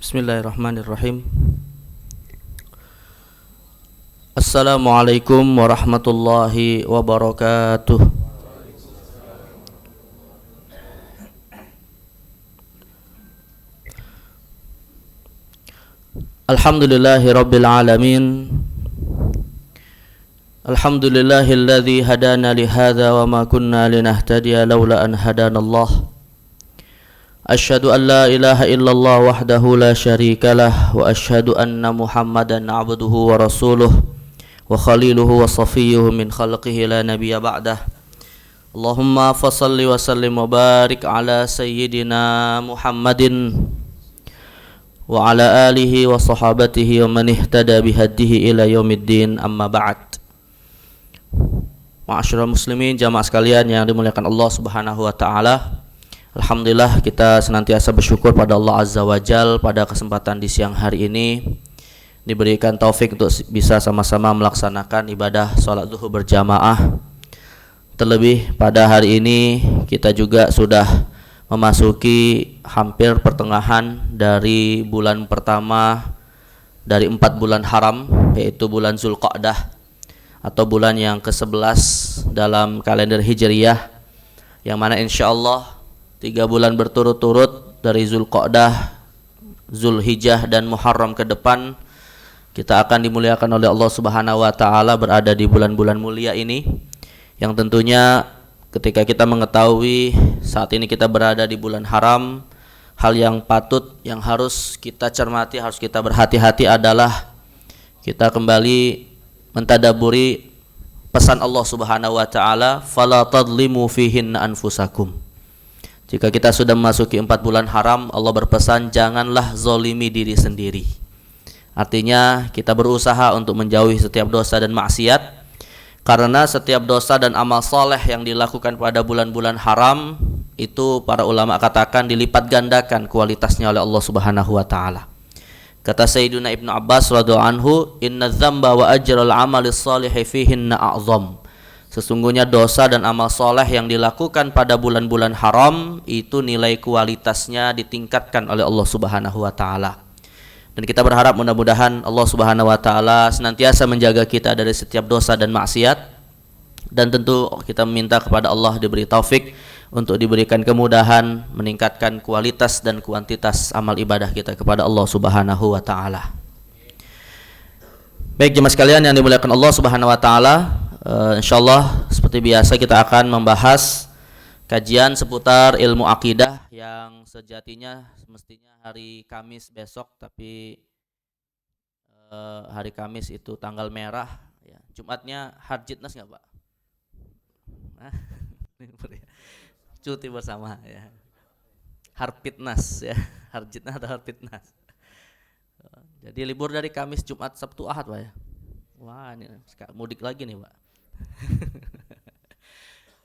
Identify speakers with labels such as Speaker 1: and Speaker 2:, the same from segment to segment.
Speaker 1: Bismillahirrahmanirrahim. Assalamualaikum warahmatullahi wabarakatuh. Alhamdulillahi rabbil alamin. Alhamdulillahilladzi hadana lihadza wa ma kunna linahtadiya laula an hadanallah. Asyhadu an la ilaha illallah wahdahu la syarikalah wa asyhadu anna Muhammadan abduhu wa rasuluh wa khaliluhu wa safiyyuhu min khalqihi la nabiyya ba'dah. Allahumma fassalli wa sallim wa barik ala sayyidina Muhammadin wa ala alihi wa sahabatihi wa man ihtada bihadihi ila yaumiddin, amma ba'd. Ma'asyiral muslimin, jamaah sekalian yang dimuliakan Allah Subhanahu wa taala. Alhamdulillah, kita senantiasa bersyukur pada Allah Azza wa Jal pada kesempatan di siang hari ini diberikan taufik untuk bisa sama-sama melaksanakan ibadah sholat zuhur berjamaah. Terlebih pada hari ini kita juga sudah memasuki hampir pertengahan dari bulan pertama dari 4 bulan haram, yaitu bulan Zulqa'dah atau bulan yang ke-11 dalam kalender Hijriyah, yang mana insyaallah 3 bulan berturut-turut dari Zulqa'dah, Zulhijjah dan Muharram ke depan kita akan dimuliakan oleh Allah Subhanahu wa taala berada di bulan-bulan mulia ini, yang tentunya ketika kita mengetahui saat ini kita berada di bulan haram, hal yang patut yang harus kita cermati, harus kita berhati-hati adalah kita kembali mentadaburi pesan Allah Subhanahu wa taala, fala tadlimu fihinna anfusakum. Jika kita sudah memasuki 4 bulan haram, Allah berpesan janganlah zolimi diri sendiri. Artinya kita berusaha untuk menjauhi setiap dosa dan maksiat, karena setiap dosa dan amal soleh yang dilakukan pada bulan-bulan haram itu para ulama katakan dilipat gandakan kualitasnya oleh Allah Subhanahu wa taala. Kata Sayyiduna Ibnu Abbas radhiyallahu anhu, inna dzamba wa ajral amali sholihi fihinna a'zam. Sesungguhnya dosa dan amal soleh yang dilakukan pada bulan-bulan haram itu nilai kualitasnya ditingkatkan oleh Allah Subhanahu wa taala. Dan kita berharap mudah-mudahan Allah Subhanahu wa taala senantiasa menjaga kita dari setiap dosa dan maksiat, dan tentu kita meminta kepada Allah diberi taufik untuk diberikan kemudahan meningkatkan kualitas dan kuantitas amal ibadah kita kepada Allah Subhanahu wa taala. Baik jemaah sekalian yang dimuliakan Allah Subhanahu wa taala, insyaallah seperti biasa kita akan membahas kajian seputar ilmu akidah yang sejatinya semestinya hari Kamis besok, tapi hari Kamis itu tanggal merah ya. Jumatnya Harjitnas enggak, Pak? Cuti bersama ya. Harpitnas ya. Harjitnas atau Harpitnas. Jadi libur dari Kamis, Jumat, Sabtu, Ahad, Pak ya. Wah, ini mudik lagi nih, Pak.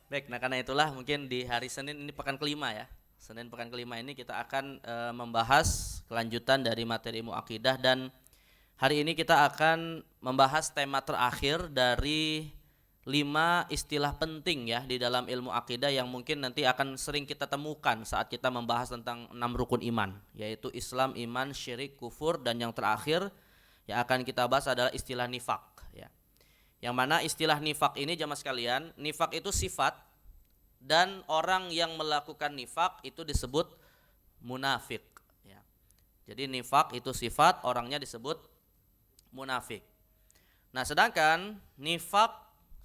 Speaker 1: Baik, nah karena itulah mungkin di hari Senin ini pekan kelima ya. Senin pekan kelima ini kita akan membahas kelanjutan dari materi ilmu akidah, dan hari ini kita akan membahas tema terakhir dari 5 istilah penting ya di dalam ilmu akidah yang mungkin nanti akan sering kita temukan saat kita membahas tentang 6 rukun iman, yaitu Islam, iman, syirik, kufur, dan yang terakhir yang akan kita bahas adalah istilah nifak ya. Yang mana istilah nifak ini jamaah sekalian, nifak itu sifat, dan orang yang melakukan nifak itu disebut munafik ya. Jadi nifak itu sifat, orangnya disebut munafik. Nah, sedangkan nifak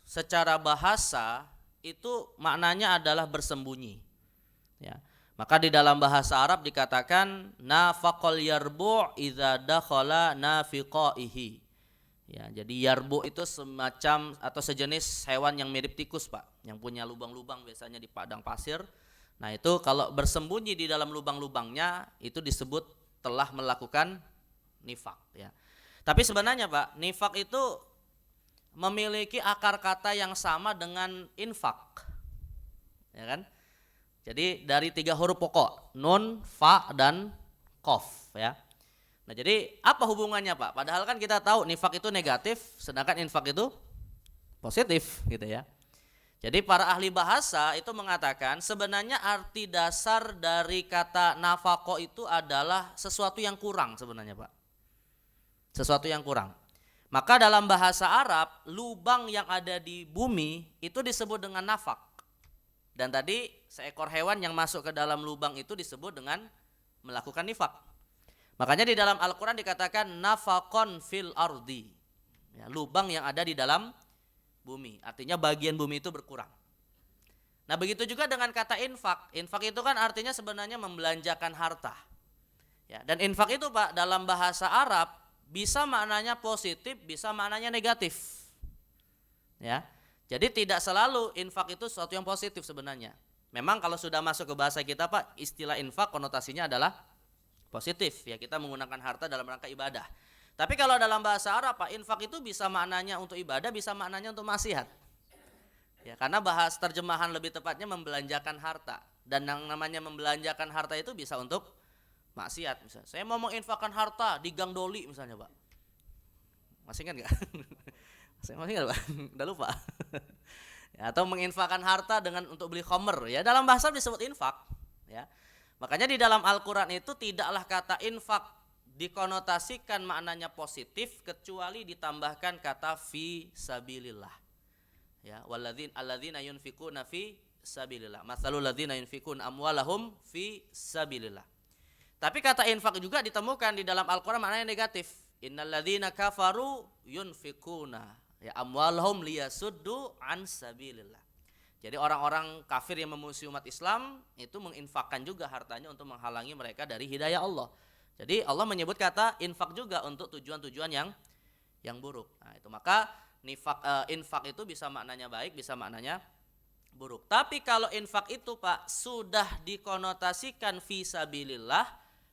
Speaker 1: secara bahasa itu maknanya adalah bersembunyi ya. Maka di dalam bahasa Arab dikatakan nafaqal yarbu' idza dakhala nafiqaihi. Ya, jadi yarbu itu semacam atau sejenis hewan yang mirip tikus, Pak, yang punya lubang-lubang biasanya di padang pasir. Nah, itu kalau bersembunyi di dalam lubang-lubangnya itu disebut telah melakukan nifak ya. Tapi sebenarnya, Pak, nifak itu memiliki akar kata yang sama dengan infak. Ya kan? Jadi dari 3 huruf pokok, nun, fa, dan qaf ya. Nah, jadi apa hubungannya, Pak? Padahal kan kita tahu nifak itu negatif, sedangkan infak itu positif gitu ya. Jadi para ahli bahasa itu mengatakan sebenarnya arti dasar dari kata nafaqah itu adalah sesuatu yang kurang sebenarnya, Pak. Sesuatu yang kurang. Maka dalam bahasa Arab, lubang yang ada di bumi itu disebut dengan nafaq. Dan tadi seekor hewan yang masuk ke dalam lubang itu disebut dengan melakukan nifaq. Makanya di dalam Al-Quran dikatakan nafaqon fil ardi. Ya, lubang yang ada di dalam bumi. Artinya bagian bumi itu berkurang. Nah begitu juga dengan kata infak. Infak itu kan artinya sebenarnya membelanjakan harta. Ya, dan infak itu Pak dalam bahasa Arab bisa maknanya positif, bisa maknanya negatif. Ya, jadi tidak selalu infak itu sesuatu yang positif sebenarnya. Memang kalau sudah masuk ke bahasa kita Pak, istilah infak konotasinya adalah positif. Ya, kita menggunakan harta dalam rangka ibadah. Tapi kalau dalam bahasa Arab Pak, infak itu bisa maknanya untuk ibadah, bisa maknanya untuk maksiat. Ya, karena bahas terjemahan lebih tepatnya membelanjakan harta. Dan yang namanya membelanjakan harta itu bisa untuk maksiat. Misalnya, saya mau menginfakkan harta di Gang Doli misalnya Pak. Masih ingat nggak? Saya masih ingat Pak? Udah lupa. Ya, atau menginfakkan harta dengan untuk beli khamr. Ya, dalam bahasa disebut infak. Ya. Makanya di dalam Al-Quran itu tidaklah kata infak dikonotasikan maknanya positif kecuali ditambahkan kata fi sabilillah. Ya, alladzina yunfikuna fi sabilillah. Matsalul ladzina yunfikun amwalahum fi sabilillah. Tapi kata infak juga ditemukan di dalam Al-Qur'an maknanya negatif. Innalladzina kafaru yunfikuna ya amwalahum liyasuddu an sabilillah. Jadi orang-orang kafir yang memusuhi umat Islam itu menginfakkan juga hartanya untuk menghalangi mereka dari hidayah Allah. Jadi Allah menyebut kata infak juga untuk tujuan-tujuan yang buruk. Nah, itu maka infak itu bisa maknanya baik, bisa maknanya buruk. Tapi kalau infak itu Pak sudah dikonotasikan fi sabilillah,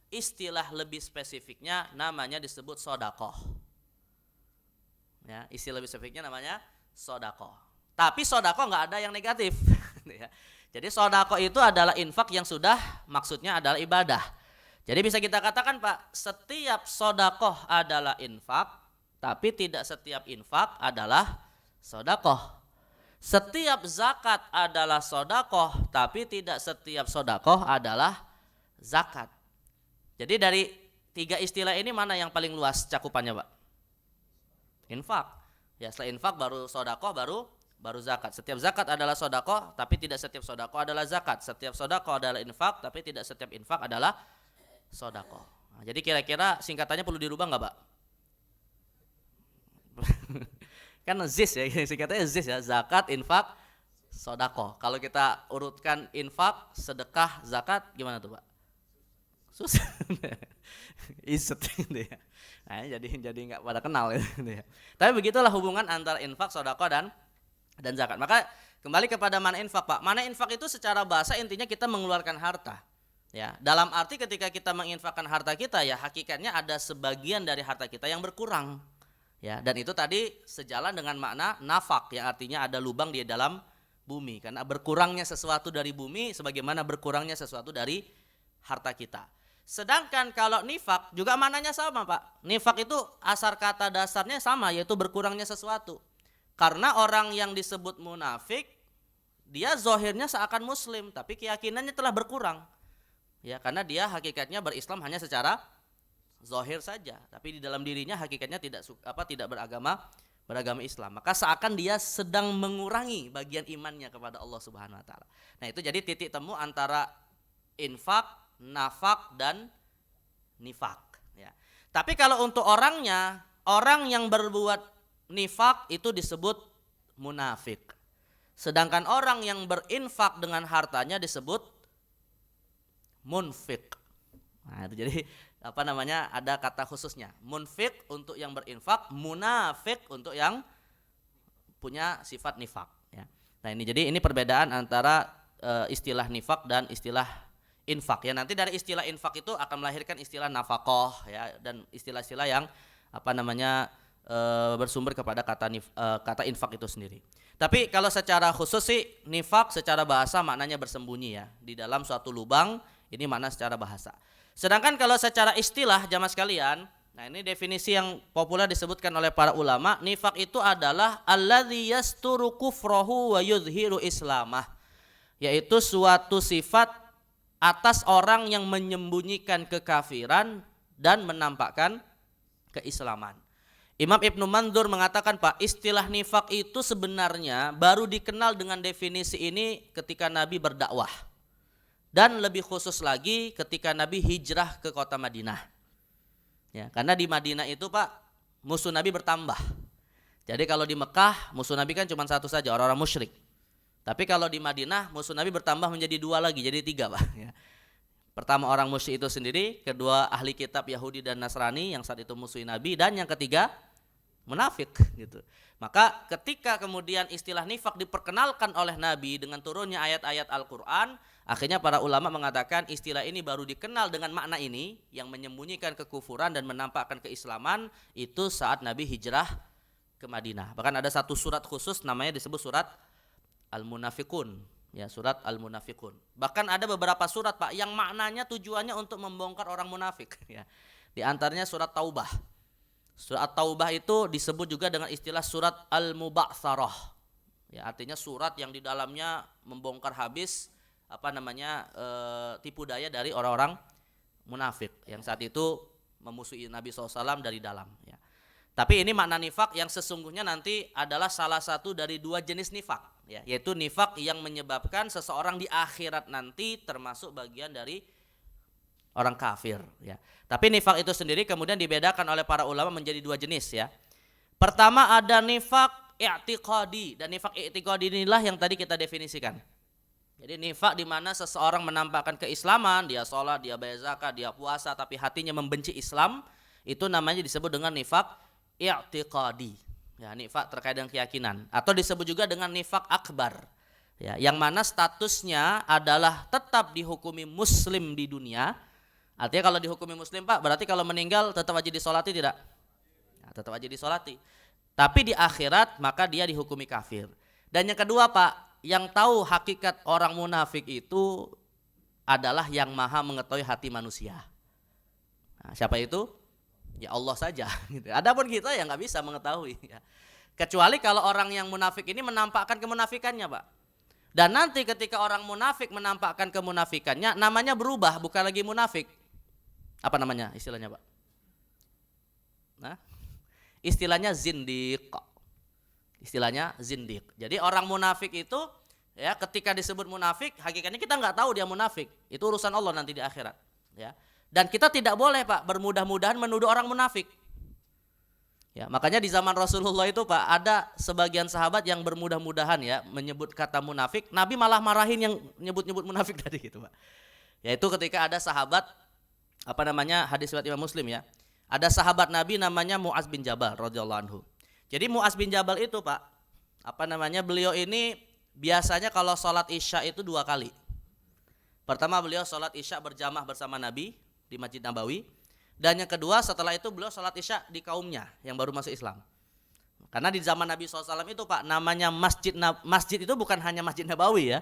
Speaker 1: istilah lebih spesifiknya namanya disebut sedekah. Ya, istilah lebih spesifiknya namanya sedekah. Tapi sedekah enggak ada yang negatif. Jadi sedekah itu adalah infak yang sudah maksudnya adalah ibadah. Jadi bisa kita katakan Pak, setiap sedekah adalah infak, tapi tidak setiap infak adalah sedekah. Setiap zakat adalah sedekah, tapi tidak setiap sedekah adalah zakat. Jadi dari tiga istilah ini mana yang paling luas cakupannya Pak? Infak. Ya, setelah infak baru sedekah, baru zakat. Setiap zakat adalah sedekah, tapi tidak setiap sedekah adalah zakat. Setiap sedekah adalah infak, tapi tidak setiap infak adalah sedekah. Nah, jadi kira-kira singkatannya perlu dirubah nggak Pak? Kan ZIS ya, singkatannya ZIS ya, zakat, infak, sedekah. Kalau kita urutkan infak, sedekah, zakat gimana tuh Pak? Susah. Iset gitu ya. Nah, jadi nggak pada kenal gitu ya. Tapi begitulah hubungan antara infak, sedekah dan zakat. Maka kembali kepada mana infak Pak. Mana infak itu secara bahasa intinya kita mengeluarkan harta. Ya, dalam arti ketika kita menginfakkan harta kita ya hakikatnya ada sebagian dari harta kita yang berkurang. Ya, dan itu tadi sejalan dengan makna nafak yang artinya ada lubang di dalam bumi karena berkurangnya sesuatu dari bumi sebagaimana berkurangnya sesuatu dari harta kita. Sedangkan kalau nifak juga maknanya sama Pak. Nifak itu asal kata dasarnya sama yaitu berkurangnya sesuatu. Karena orang yang disebut munafik dia zahirnya seakan muslim tapi keyakinannya telah berkurang. Ya, karena dia hakikatnya berislam hanya secara zahir saja, tapi di dalam dirinya hakikatnya tidak beragama Islam. Maka seakan dia sedang mengurangi bagian imannya kepada Allah Subhanahu wa taala. Nah, itu jadi titik temu antara infak, nafak dan nifak, ya. Tapi kalau untuk orangnya, orang yang berbuat nifak itu disebut munafik. Sedangkan orang yang berinfak dengan hartanya disebut munfik. Nah, itu jadi ada kata khususnya. Munfik untuk yang berinfak, munafik untuk yang punya sifat nifak, ya. Nah, ini perbedaan antara istilah nifak dan istilah infak. Ya, nanti dari istilah infak itu akan melahirkan istilah nafaqah ya dan istilah-istilah yang bersumber kepada kata infak itu sendiri. Tapi kalau secara khusus sih nifak secara bahasa maknanya bersembunyi ya di dalam suatu lubang. Ini makna secara bahasa. Sedangkan kalau secara istilah jamaah sekalian, Nah, ini definisi yang populer disebutkan oleh para ulama. Nifak itu adalah alladzi yasturu kufrahu wa yudhiru islamah, yaitu suatu sifat atas orang yang menyembunyikan kekafiran dan menampakkan keislaman. Imam Ibnu Mandur mengatakan, Pak, istilah nifak itu sebenarnya baru dikenal dengan definisi ini ketika Nabi berdakwah. Dan lebih khusus lagi ketika Nabi hijrah ke kota Madinah. Ya, karena di Madinah itu, Pak, musuh Nabi bertambah. Jadi kalau di Mekah musuh Nabi kan cuma satu saja, orang-orang musyrik. Tapi kalau di Madinah musuh Nabi bertambah menjadi dua lagi, jadi tiga, Pak. Ya. Pertama orang musyrik itu sendiri, kedua ahli kitab Yahudi dan Nasrani yang saat itu musuhi Nabi, dan yang ketiga munafik gitu. Maka ketika kemudian istilah nifak diperkenalkan oleh Nabi dengan turunnya ayat-ayat Al-Quran, akhirnya para ulama mengatakan istilah ini baru dikenal dengan makna ini, yang menyembunyikan kekufuran dan menampakkan keislaman, itu saat Nabi hijrah ke Madinah. Bahkan ada satu surat khusus namanya disebut surat Al-Munafikun, ya, surat Al-Munafikun. Bahkan ada beberapa surat, Pak, yang maknanya tujuannya untuk membongkar orang munafik, ya. Di antaranya surat Taubah. Surat Taubah itu disebut juga dengan istilah surat Al-Muba'tsarah. Ya, artinya surat yang di dalamnya membongkar habis tipu daya dari orang-orang munafik yang saat itu memusuhi Nabi SAW dari dalam, ya. Tapi ini makna nifak yang sesungguhnya nanti adalah salah satu dari dua jenis nifak, ya, yaitu nifak yang menyebabkan seseorang di akhirat nanti termasuk bagian dari orang kafir, ya. Tapi nifak itu sendiri kemudian dibedakan oleh para ulama menjadi dua jenis, ya. Pertama ada nifak i'tiqadi, dan nifak i'tiqadi inilah yang tadi kita definisikan. Jadi nifak di mana seseorang menampakkan keislaman, dia sholat, dia bayar zakat, dia puasa, tapi hatinya membenci Islam, itu namanya disebut dengan nifak i'tiqadi. Ya, nifak terkait dengan keyakinan, atau disebut juga dengan nifak akbar. Ya, yang mana statusnya adalah tetap dihukumi muslim di dunia. Artinya kalau dihukumi muslim, Pak, berarti kalau meninggal tetap wajib disolati tidak? Ya, tetap wajib disolati. Tapi di akhirat maka dia dihukumi kafir. Dan yang kedua, Pak, yang tahu hakikat orang munafik itu adalah yang maha mengetahui hati manusia. Nah, siapa itu? Ya Allah saja. Adapun kita ya nggak bisa mengetahui. Ya. Kecuali kalau orang yang munafik ini menampakkan kemunafikannya, Pak. Dan nanti ketika orang munafik menampakkan kemunafikannya, namanya berubah, bukan lagi munafik. Apa namanya istilahnya, Pak? Nah, istilahnya zindiq. Istilahnya zindiq. Jadi orang munafik itu, ya, ketika disebut munafik, hakikatnya kita nggak tahu dia munafik. Itu urusan Allah nanti di akhirat, ya. Dan kita tidak boleh, Pak, bermudah-mudahan menuduh orang munafik. Ya, makanya di zaman Rasulullah itu, Pak, ada sebagian sahabat yang bermudah-mudahan, ya, menyebut kata munafik. Nabi malah marahin yang nyebut-nyebut munafik tadi gitu, Pak. Yaitu ketika ada sahabat, hadis riwayat Imam Muslim, ya. Ada sahabat Nabi namanya Mu'az bin Jabal radhiyallahu anhu. Jadi Mu'az bin Jabal itu, Pak, beliau ini biasanya kalau sholat isya itu 2 kali. Pertama beliau sholat isya berjamaah bersama Nabi di Masjid Nabawi, dan yang kedua setelah itu beliau sholat isya di kaumnya yang baru masuk Islam. Karena di zaman Nabi SAW itu, Pak, namanya masjid itu bukan hanya Masjid Nabawi, ya.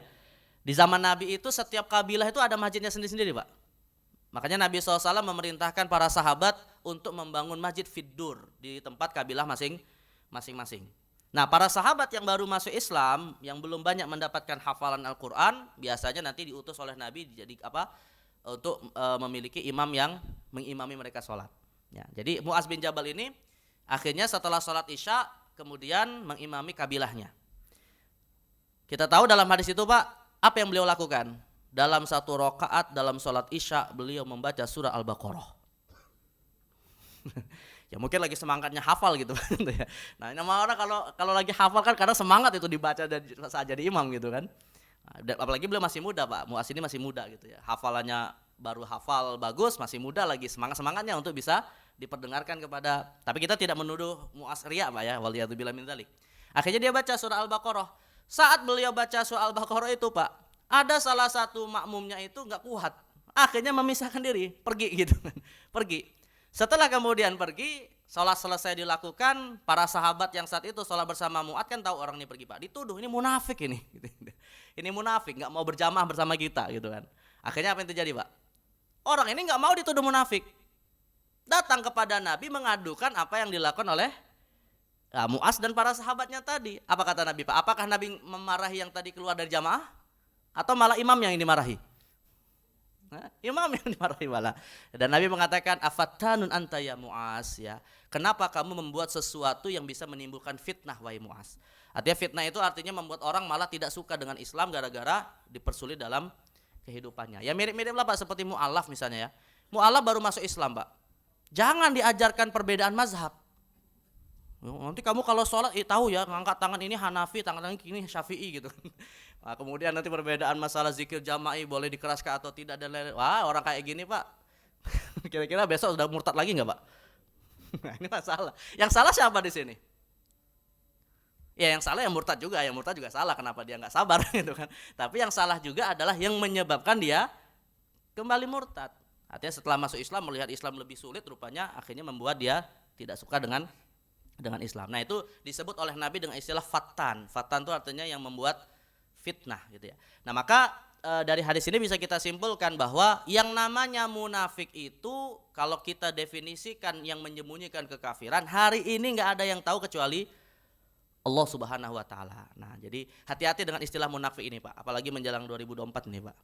Speaker 1: Di zaman Nabi itu setiap kabilah itu ada masjidnya sendiri-sendiri, Pak. Makanya Nabi SAW memerintahkan para sahabat untuk membangun masjid fiddur di tempat kabilah masing-masing. Nah, para sahabat yang baru masuk Islam, yang belum banyak mendapatkan hafalan Al-Quran, biasanya nanti diutus oleh Nabi untuk memiliki imam yang mengimami mereka sholat. Ya, jadi Mu'az bin Jabal ini akhirnya setelah sholat isya kemudian mengimami kabilahnya. Kita tahu dalam hadis itu, Pak, apa yang beliau lakukan? Dalam 1 rakaat dalam sholat isya beliau membaca surah Al-Baqarah. Ya mungkin lagi semangatnya hafal gitu. Nah, nama orang kalau lagi hafal kan kadang semangat itu dibaca dan saat jadi imam gitu kan. Nah, apalagi beliau masih muda, Pak. Mu'az ini masih muda gitu ya. Hafalannya baru hafal bagus, masih muda lagi semangatnya untuk bisa diperdengarkan kepada. Tapi kita tidak menuduh Mu'az riya, Pak, ya. Waliyadzubillah min dzalik. Akhirnya dia baca surah Al-Baqarah. Saat beliau baca surah Al-Baqarah itu, Pak, ada salah satu makmumnya itu nggak kuat. Akhirnya memisahkan diri, pergi gitu kan. Pergi. Setelah kemudian pergi, sholat selesai dilakukan, para sahabat yang saat itu sholat bersama Mu'ad kan tahu orang ini pergi, Pak. Dituduh ini munafik ini. Ini munafik, nggak mau berjamaah bersama kita gitu kan. Akhirnya apa yang terjadi, Pak? Orang ini nggak mau dituduh munafik. datang kepada Nabi mengadukan apa yang dilakukan oleh Mu'az dan para sahabatnya tadi. Apa kata Nabi, Pak? Apakah Nabi memarahi yang tadi keluar dari jamaah atau malah imam yang dimarahi? Imam yang dimarahi malah. Dan Nabi mengatakan, afattanun anta ya Mu'az, ya. Kenapa kamu membuat sesuatu yang bisa menimbulkan fitnah, wahai Mu'az? Artinya fitnah itu artinya membuat orang malah tidak suka dengan Islam gara-gara dipersulit dalam kehidupannya. Ya mirip-mirip lah Pak, seperti mu'alaf misalnya ya. Mu'alaf baru masuk Islam Pak. Jangan diajarkan perbedaan mazhab. Nanti kamu kalau sholat tahu ya, ngangkat tangan ini Hanafi, tangan ini Syafi'i gitu. Nah, kemudian nanti perbedaan masalah zikir jama'i boleh dikeraskan atau tidak dan lain-lain. Wah, orang kayak gini Pak, kira-kira besok sudah murtad lagi nggak Pak? Nah, ini masalah. Yang salah siapa di sini? Ya yang salah yang murtad juga salah. Kenapa dia nggak sabar gitu kan? Tapi yang salah juga adalah yang menyebabkan dia kembali murtad. Artinya setelah masuk Islam melihat Islam lebih sulit, rupanya akhirnya membuat dia tidak suka dengan Islam. Nah itu disebut oleh Nabi dengan istilah fattan. Fattan itu artinya yang membuat fitnah gitu ya. Nah maka dari hadis ini bisa kita simpulkan bahwa yang namanya munafik itu kalau kita definisikan yang menyembunyikan kekafiran, hari ini nggak ada yang tahu kecuali Allah Subhanahu wa taala. Nah, jadi hati-hati dengan istilah munafik ini, Pak. Apalagi menjelang 2024 nih, Pak.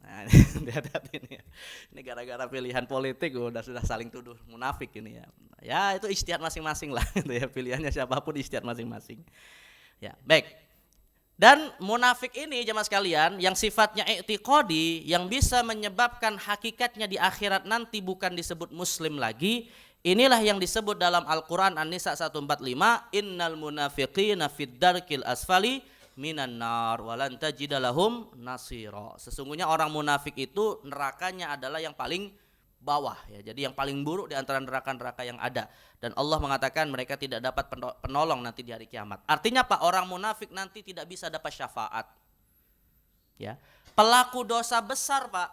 Speaker 1: Nah, hati-hati ini ya. Ini gara-gara pilihan politik sudah saling tuduh munafik ini ya. Ya, itu ijtihad masing-masing lah gitu ya. Pilihannya siapapun ijtihad masing-masing. Ya, baik. Dan munafik ini jemaah sekalian yang sifatnya i'tiqadi yang bisa menyebabkan hakikatnya di akhirat nanti bukan disebut muslim lagi. Inilah yang disebut dalam Al-Quran An-Nisa 145, innal munafiqina fid darkil asfali minan nar walan tajida lahum nasira. Sesungguhnya orang munafik itu nerakanya adalah yang paling bawah ya. Jadi yang paling buruk di antara neraka-neraka yang ada. Dan Allah mengatakan mereka tidak dapat penolong nanti di hari kiamat. Artinya Pak, orang munafik nanti tidak bisa dapat syafaat. Ya. Pelaku dosa besar Pak,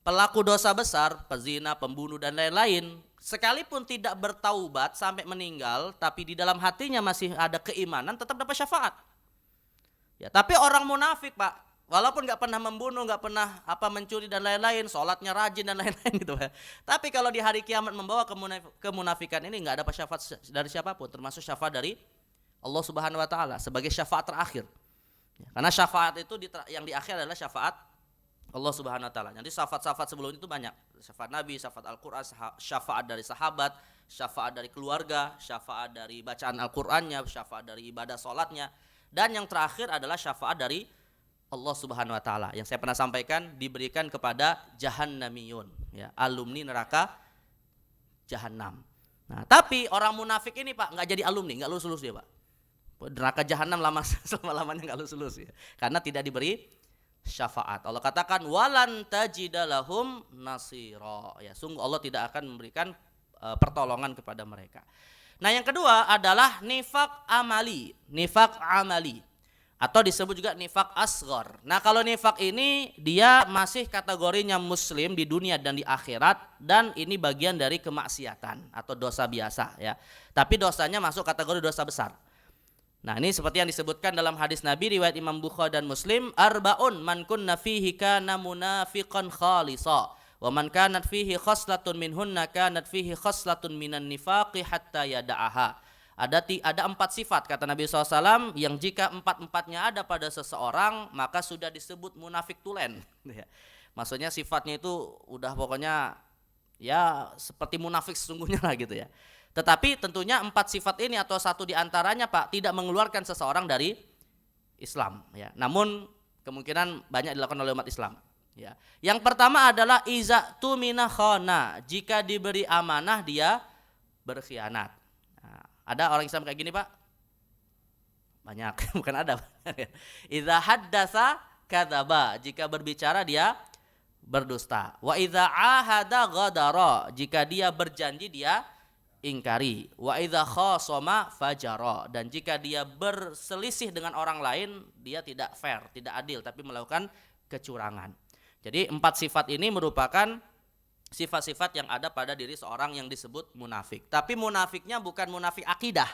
Speaker 1: pelaku dosa besar, pezina, pembunuh dan lain-lain, sekalipun tidak bertaubat sampai meninggal, tapi di dalam hatinya masih ada keimanan, tetap dapat syafaat. Ya, tapi orang munafik Pak, walaupun nggak pernah membunuh, nggak pernah mencuri dan lain-lain, sholatnya rajin dan lain-lain gitu ya. Tapi kalau di hari kiamat membawa kemunafikan ini nggak dapat syafaat dari siapapun, termasuk syafaat dari Allah Subhanahu Wa Taala sebagai syafaat terakhir. Ya, karena syafaat itu yang di akhir adalah syafaat Allah Subhanahu Wa Taala. Nanti syafaat-syafaat sebelum itu banyak, syafaat Nabi, syafaat Al-Quran, syafaat dari sahabat, syafaat dari keluarga, syafaat dari bacaan Al-Qurannya, syafaat dari ibadah sholatnya, dan yang terakhir adalah syafaat dari Allah Subhanahu Wa Taala. Yang saya pernah sampaikan diberikan kepada jahannamiyun, ya, alumni neraka jahannam. Nah, tapi orang munafik ini Pak nggak jadi alumni, nggak lulus dia Pak. Neraka jahannam selama-lamanya nggak lulus ya, karena tidak diberi syafaat. Allah katakan walan tajidalahum nasira. Ya, sungguh Allah tidak akan memberikan pertolongan kepada mereka. Nah, yang kedua adalah nifak amali. Nifak amali atau disebut juga nifak asghar. Nah, kalau nifak ini dia masih kategorinya muslim di dunia dan di akhirat, dan ini bagian dari kemaksiatan atau dosa biasa ya. Tapi dosanya masuk kategori dosa besar. Nah, ini seperti yang disebutkan dalam hadis Nabi riwayat Imam Bukhari dan Muslim, arbaun man kunna fihi kana munafiqan khalisa wa man kanat fihi khaslatun minhunna kanat fihi khaslatun minan nifaqi hatta yada'aha. Ada 4 sifat kata Nabi SAW yang jika 4-4-nya ada pada seseorang maka sudah disebut munafik tulen. Maksudnya sifatnya itu udah pokoknya ya seperti munafik sesungguhnya lah gitu ya. Tetapi tentunya 4 sifat ini atau satu di antaranya Pak tidak mengeluarkan seseorang dari Islam ya. Namun kemungkinan banyak dilakukan oleh umat Islam ya. Yang pertama adalah iza tumina khana, jika diberi amanah dia berkhianat. Nah, ada orang Islam kayak gini Pak? Banyak, bukan ada. Iza haddasa kadzaba, jika berbicara dia berdusta. Wa iza ahada ghadara, jika dia berjanji dia ingkari. Wa idza khasama fajara, dan jika dia berselisih dengan orang lain dia tidak fair, tidak adil, tapi melakukan kecurangan. Jadi 4 sifat ini merupakan sifat-sifat yang ada pada diri seorang yang disebut munafik. Tapi munafiknya bukan munafik akidah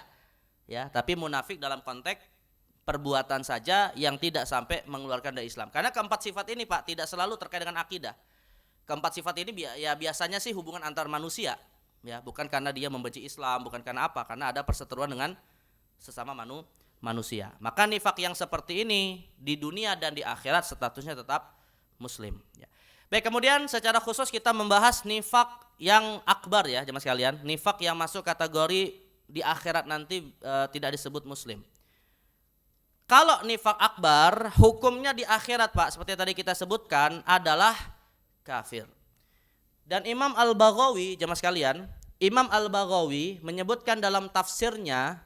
Speaker 1: ya, tapi munafik dalam konteks perbuatan saja yang tidak sampai mengeluarkan dari Islam. Karena keempat sifat ini Pak tidak selalu terkait dengan akidah. Keempat sifat ini ya biasanya sih hubungan antar manusia. Ya, bukan karena dia membenci Islam, bukan karena apa? Karena ada perseteruan dengan sesama manusia. Maka nifak yang seperti ini di dunia dan di akhirat statusnya tetap muslim. Ya. Baik, kemudian secara khusus kita membahas nifak yang akbar ya, jemaah sekalian. Nifak yang masuk kategori di akhirat nanti tidak disebut muslim. Kalau nifak akbar, hukumnya di akhirat Pak, seperti tadi kita sebutkan adalah kafir. Dan Imam Al-Baghawi, jemaah sekalian, Imam Al-Baghawi menyebutkan dalam tafsirnya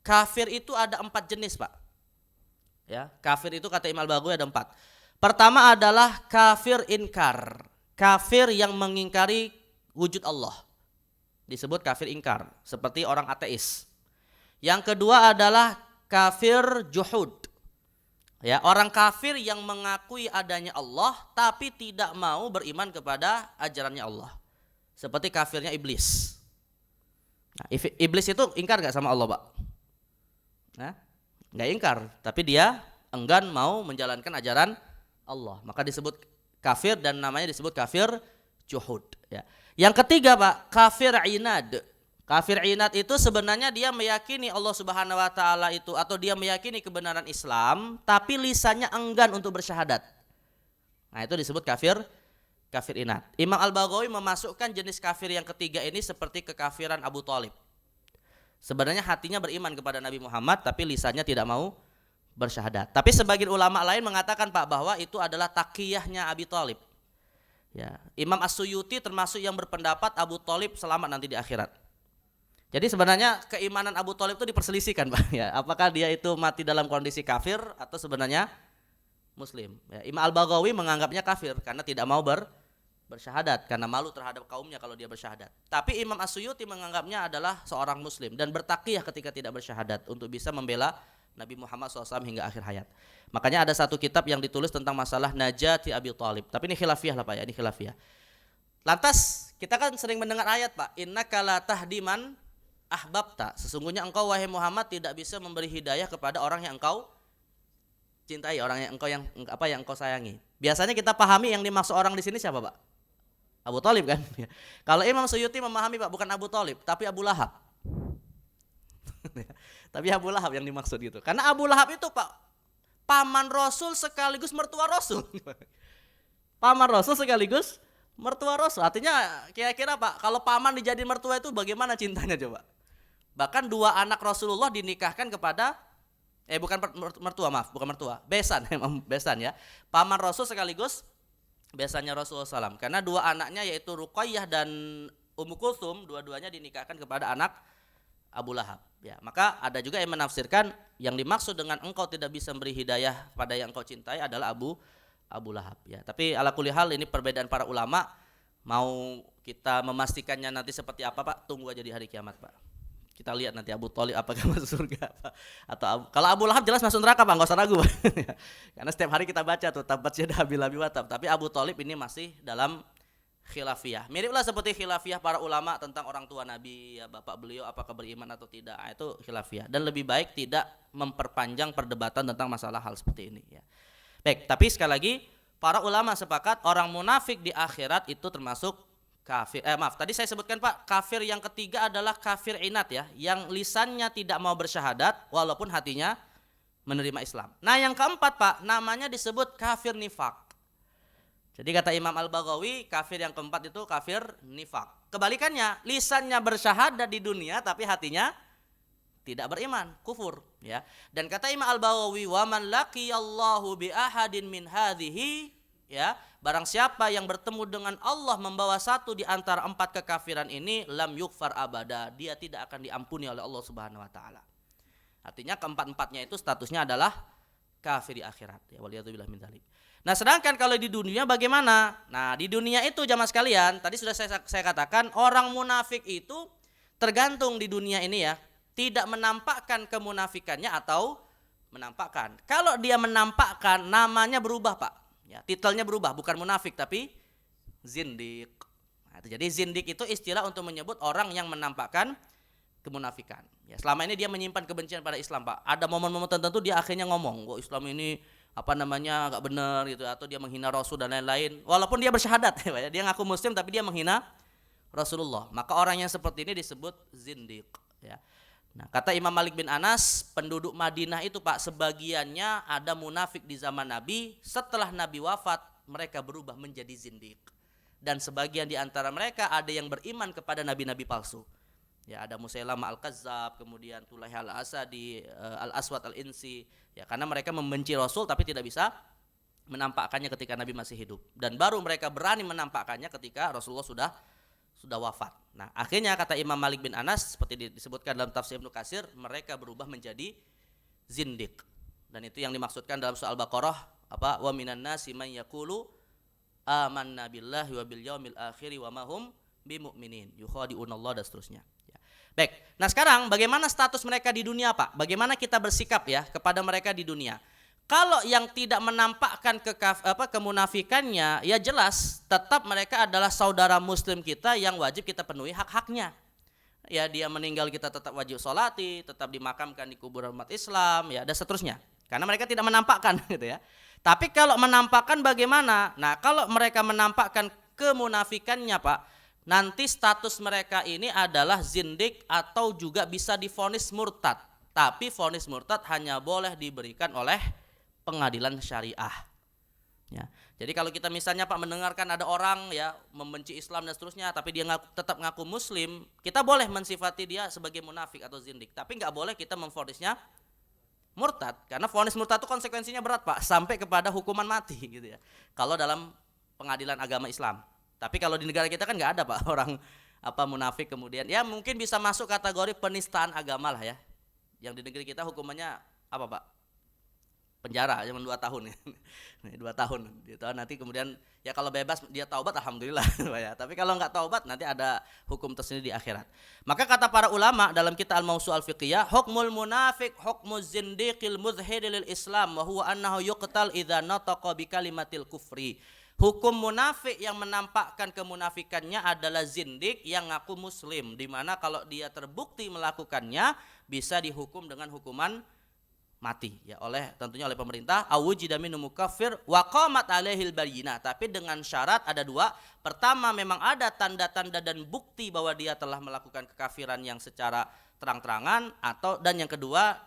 Speaker 1: kafir itu ada 4 jenis Pak. Ya, kafir itu kata Imam Al-Baghawi ada 4. Pertama adalah kafir inkar, kafir yang mengingkari wujud Allah, disebut kafir ingkar, seperti orang ateis. Yang kedua adalah kafir juhud, ya, orang kafir yang mengakui adanya Allah tapi tidak mau beriman kepada ajarannya Allah, seperti kafirnya iblis. Nah, iblis itu ingkar gak sama Allah Pak? Nah, gak ingkar, tapi dia enggan mau menjalankan ajaran Allah, maka disebut kafir dan namanya disebut kafir juhud. Ya. Yang ketiga Pak, kafir inad. Kafir inad itu sebenarnya dia meyakini Allah Subhanahu wa taala itu, atau dia meyakini kebenaran Islam tapi lisannya enggan untuk bersyahadat. Nah, itu disebut kafir inad. Imam Al-Baghawi memasukkan jenis kafir yang ketiga ini seperti kekafiran Abu Thalib. Sebenarnya hatinya beriman kepada Nabi Muhammad tapi lisannya tidak mau bersyahadat. Tapi sebagian ulama lain mengatakan Pak bahwa itu adalah taqiyahnya Abi Thalib. Ya, Imam As-Suyuti termasuk yang berpendapat Abu Thalib selamat nanti di akhirat. Jadi sebenarnya keimanan Abu Thalib itu diperselisihkan Pak, ya, apakah dia itu mati dalam kondisi kafir atau sebenarnya muslim. Ya, Imam Al-Baghawi menganggapnya kafir karena tidak mau bersyahadat, karena malu terhadap kaumnya kalau dia bersyahadat. Tapi Imam As-Suyuti menganggapnya adalah seorang muslim dan bertakiyah ketika tidak bersyahadat untuk bisa membela Nabi Muhammad SAW hingga akhir hayat. Makanya ada satu kitab yang ditulis tentang masalah najati Abi Thalib. Tapi ini khilafiyah lah Pak ya, ini khilafiyah. Lantas kita kan sering mendengar ayat Pak, innaka la tahdi man ahbabta, sesungguhnya engkau wahai Muhammad tidak bisa memberi hidayah kepada orang yang engkau cintai, orang yang engkau sayangi. Biasanya kita pahami yang dimaksud orang di sini siapa Pak? Abu Thalib kan? Kalau Imam Suyuti memahami Pak bukan Abu Thalib tapi Abu Lahab. Tapi Abu Lahab yang dimaksud gitu. Karena Abu Lahab itu Pak paman Rasul sekaligus mertua Rasul. Paman Rasul sekaligus mertua Rasul. Artinya kira-kira Pak kalau paman dijadiin mertua itu bagaimana cintanya coba? Bahkan 2 anak Rasulullah dinikahkan kepada bukan mertua, besan, besan ya. Paman Rasul sekaligus besannya Rasulullah SAW. Karena 2 anaknya yaitu Ruqayyah dan Ummu Kulthum, dua-duanya dinikahkan kepada anak Abu Lahab. Ya, maka ada juga yang menafsirkan yang dimaksud dengan engkau tidak bisa memberi hidayah pada yang engkau cintai adalah Abu Lahab. Ya, tapi ala kulli hal ini perbedaan para ulama. Mau kita memastikannya nanti seperti apa Pak? Tunggu aja di hari kiamat Pak. Kita lihat nanti Abu Thalib apakah masuk surga Pak. Atau kalau Abu Lahab jelas masuk neraka Pak, enggak usah ragu Pak. Karena setiap hari kita baca tuh tabat yada Abi Lahab wa tab. Tapi Abu Thalib ini masih dalam khilafiyah. Miriplah seperti khilafiyah para ulama tentang orang tua Nabi, ya, bapak beliau apakah beriman atau tidak. Itu khilafiyah dan lebih baik tidak memperpanjang perdebatan tentang masalah hal seperti ini ya. Baik, tapi sekali lagi para ulama sepakat orang munafik di akhirat itu termasuk kafir. Tadi saya sebutkan Pak, kafir yang ketiga adalah kafir inat ya, yang lisannya tidak mau bersyahadat walaupun hatinya menerima Islam. Nah, yang keempat Pak, namanya disebut kafir nifak. Jadi kata Imam Al-Baghawi, kafir yang keempat itu kafir nifak. Kebalikannya, lisannya bersyahadat di dunia tapi hatinya tidak beriman, kufur ya. Dan kata Imam Al-Baghawi, "Wa man laqiyallahu bi ahadin min hadhihi" ya, barang siapa yang bertemu dengan Allah membawa satu di antara 4 kekafiran ini, lam yughfar abada, dia tidak akan diampuni oleh Allah Subhanahu wa taala. Artinya keempat-empatnya itu statusnya adalah kafir di akhirat ya, waliyadzubillah min dzalik. Nah, sedangkan kalau di dunia bagaimana? Nah, di dunia itu jamaah sekalian, tadi sudah saya katakan orang munafik itu tergantung di dunia ini ya, tidak menampakkan kemunafikannya atau menampakkan. Kalau dia menampakkan, namanya berubah Pak. Ya, titelnya berubah, bukan munafik tapi zindik. Nah, jadi zindik itu istilah untuk menyebut orang yang menampakkan kemunafikan. Ya, selama ini dia menyimpan kebencian pada Islam Pak. Ada momen-momen tertentu dia akhirnya ngomong, Islam ini enggak benar gitu, atau dia menghina Rasul dan lain-lain. Walaupun dia bersyahadat ya, dia ngaku muslim tapi dia menghina Rasulullah. Maka orang yang seperti ini disebut zindiq, ya. Nah, kata Imam Malik bin Anas, penduduk Madinah itu Pak, sebagiannya ada munafik di zaman Nabi, setelah Nabi wafat mereka berubah menjadi zindiq. Dan sebagian di antara mereka ada yang beriman kepada nabi-nabi palsu. Ya, ada Musailamah al-Kazzab, kemudian Tulaihah al-Asadi, al-Aswad al-Insi, ya, karena mereka membenci Rasul tapi tidak bisa menampakkannya ketika Nabi masih hidup, dan baru mereka berani menampakkannya ketika Rasulullah sudah wafat. Nah, akhirnya kata Imam Malik bin Anas seperti disebutkan dalam tafsir Ibnu Katsir, mereka berubah menjadi zindiq. Dan itu yang dimaksudkan dalam surah Al-Baqarah, apa? Wa minan nasi man yaqulu amanna billahi wa bil yaumil akhir wa ma hum bimumin yukhadi'unallaha, dan seterusnya. Ya. Baik. Nah, sekarang bagaimana status mereka di dunia, Pak? Bagaimana kita bersikap ya kepada mereka di dunia? Kalau yang tidak menampakkan kemunafikannya, ya jelas tetap mereka adalah saudara muslim kita yang wajib kita penuhi hak-haknya. Ya, dia meninggal kita tetap wajib sholati, tetap dimakamkan di kuburan umat Islam, ya, dan seterusnya. Karena mereka tidak menampakkan gitu ya. Tapi kalau menampakkan bagaimana? Nah, kalau mereka menampakkan kemunafikannya, Pak, nanti status mereka ini adalah zindik atau juga bisa divonis murtad. Tapi vonis murtad hanya boleh diberikan oleh pengadilan syariah. Ya. Jadi kalau kita misalnya Pak mendengarkan ada orang ya membenci Islam dan seterusnya, tapi dia tetap ngaku Muslim, kita boleh mensifati dia sebagai munafik atau zindik. Tapi nggak boleh kita memvonisnya murtad, karena vonis murtad itu konsekuensinya berat Pak, sampai kepada hukuman mati gitu ya. Kalau dalam pengadilan agama Islam. Tapi kalau di negara kita kan nggak ada Pak orang munafik kemudian ya mungkin bisa masuk kategori penistaan agama lah ya. Yang di negeri kita hukumannya apa Pak? Penjara cuma 2 tahun ya. 2 tahun gitu. Nanti kemudian ya kalau bebas dia taubat alhamdulillah ya. Tapi kalau enggak taubat nanti ada hukum tersendiri di akhirat. Maka kata para ulama dalam kitab Al-Mawsu' Al-Fiqhiyah, hukmul munafiq hukmuz zindiqil mudhhir lil Islam wa huwa annahu yuqtal idza nataqa bi kalimatil kufri. Hukum munafik yang menampakkan kemunafikannya adalah zindik yang ngaku muslim, di mana kalau dia terbukti melakukannya bisa dihukum dengan hukuman mati ya tentunya oleh pemerintah, awujida minhu mukaffir wa qamat alaihil bayyinah, tapi dengan syarat ada 2. Pertama, memang ada tanda-tanda dan bukti bahwa dia telah melakukan kekafiran yang secara terang-terangan, dan yang kedua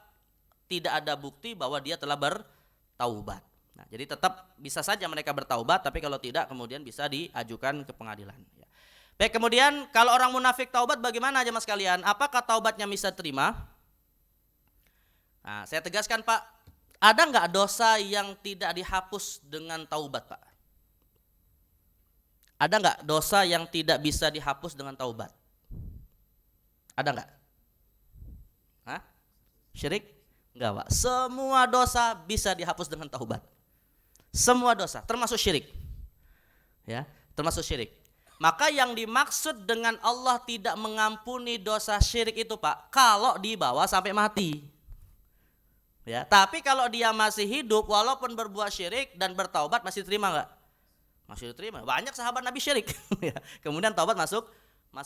Speaker 1: tidak ada bukti bahwa dia telah bertaubat. Nah, jadi tetap bisa saja mereka bertaubat, tapi kalau tidak kemudian bisa diajukan ke pengadilan ya. Baik, kemudian kalau orang munafik taubat bagaimana jemaah sekalian? Apakah taubatnya bisa terima? Nah, saya tegaskan Pak, ada nggak dosa yang tidak dihapus dengan taubat Pak? Ada nggak dosa yang tidak bisa dihapus dengan taubat? Ada nggak? Hah? Syirik? Enggak Pak, semua dosa bisa dihapus dengan taubat. Semua dosa, termasuk syirik. Ya, termasuk syirik. Maka yang dimaksud dengan Allah tidak mengampuni dosa syirik itu Pak, kalau dibawa sampai mati. Ya, tapi kalau dia masih hidup walaupun berbuat syirik dan bertaubat masih terima enggak? Masih diterima. Banyak sahabat Nabi syirik ya. Kemudian taubat masuk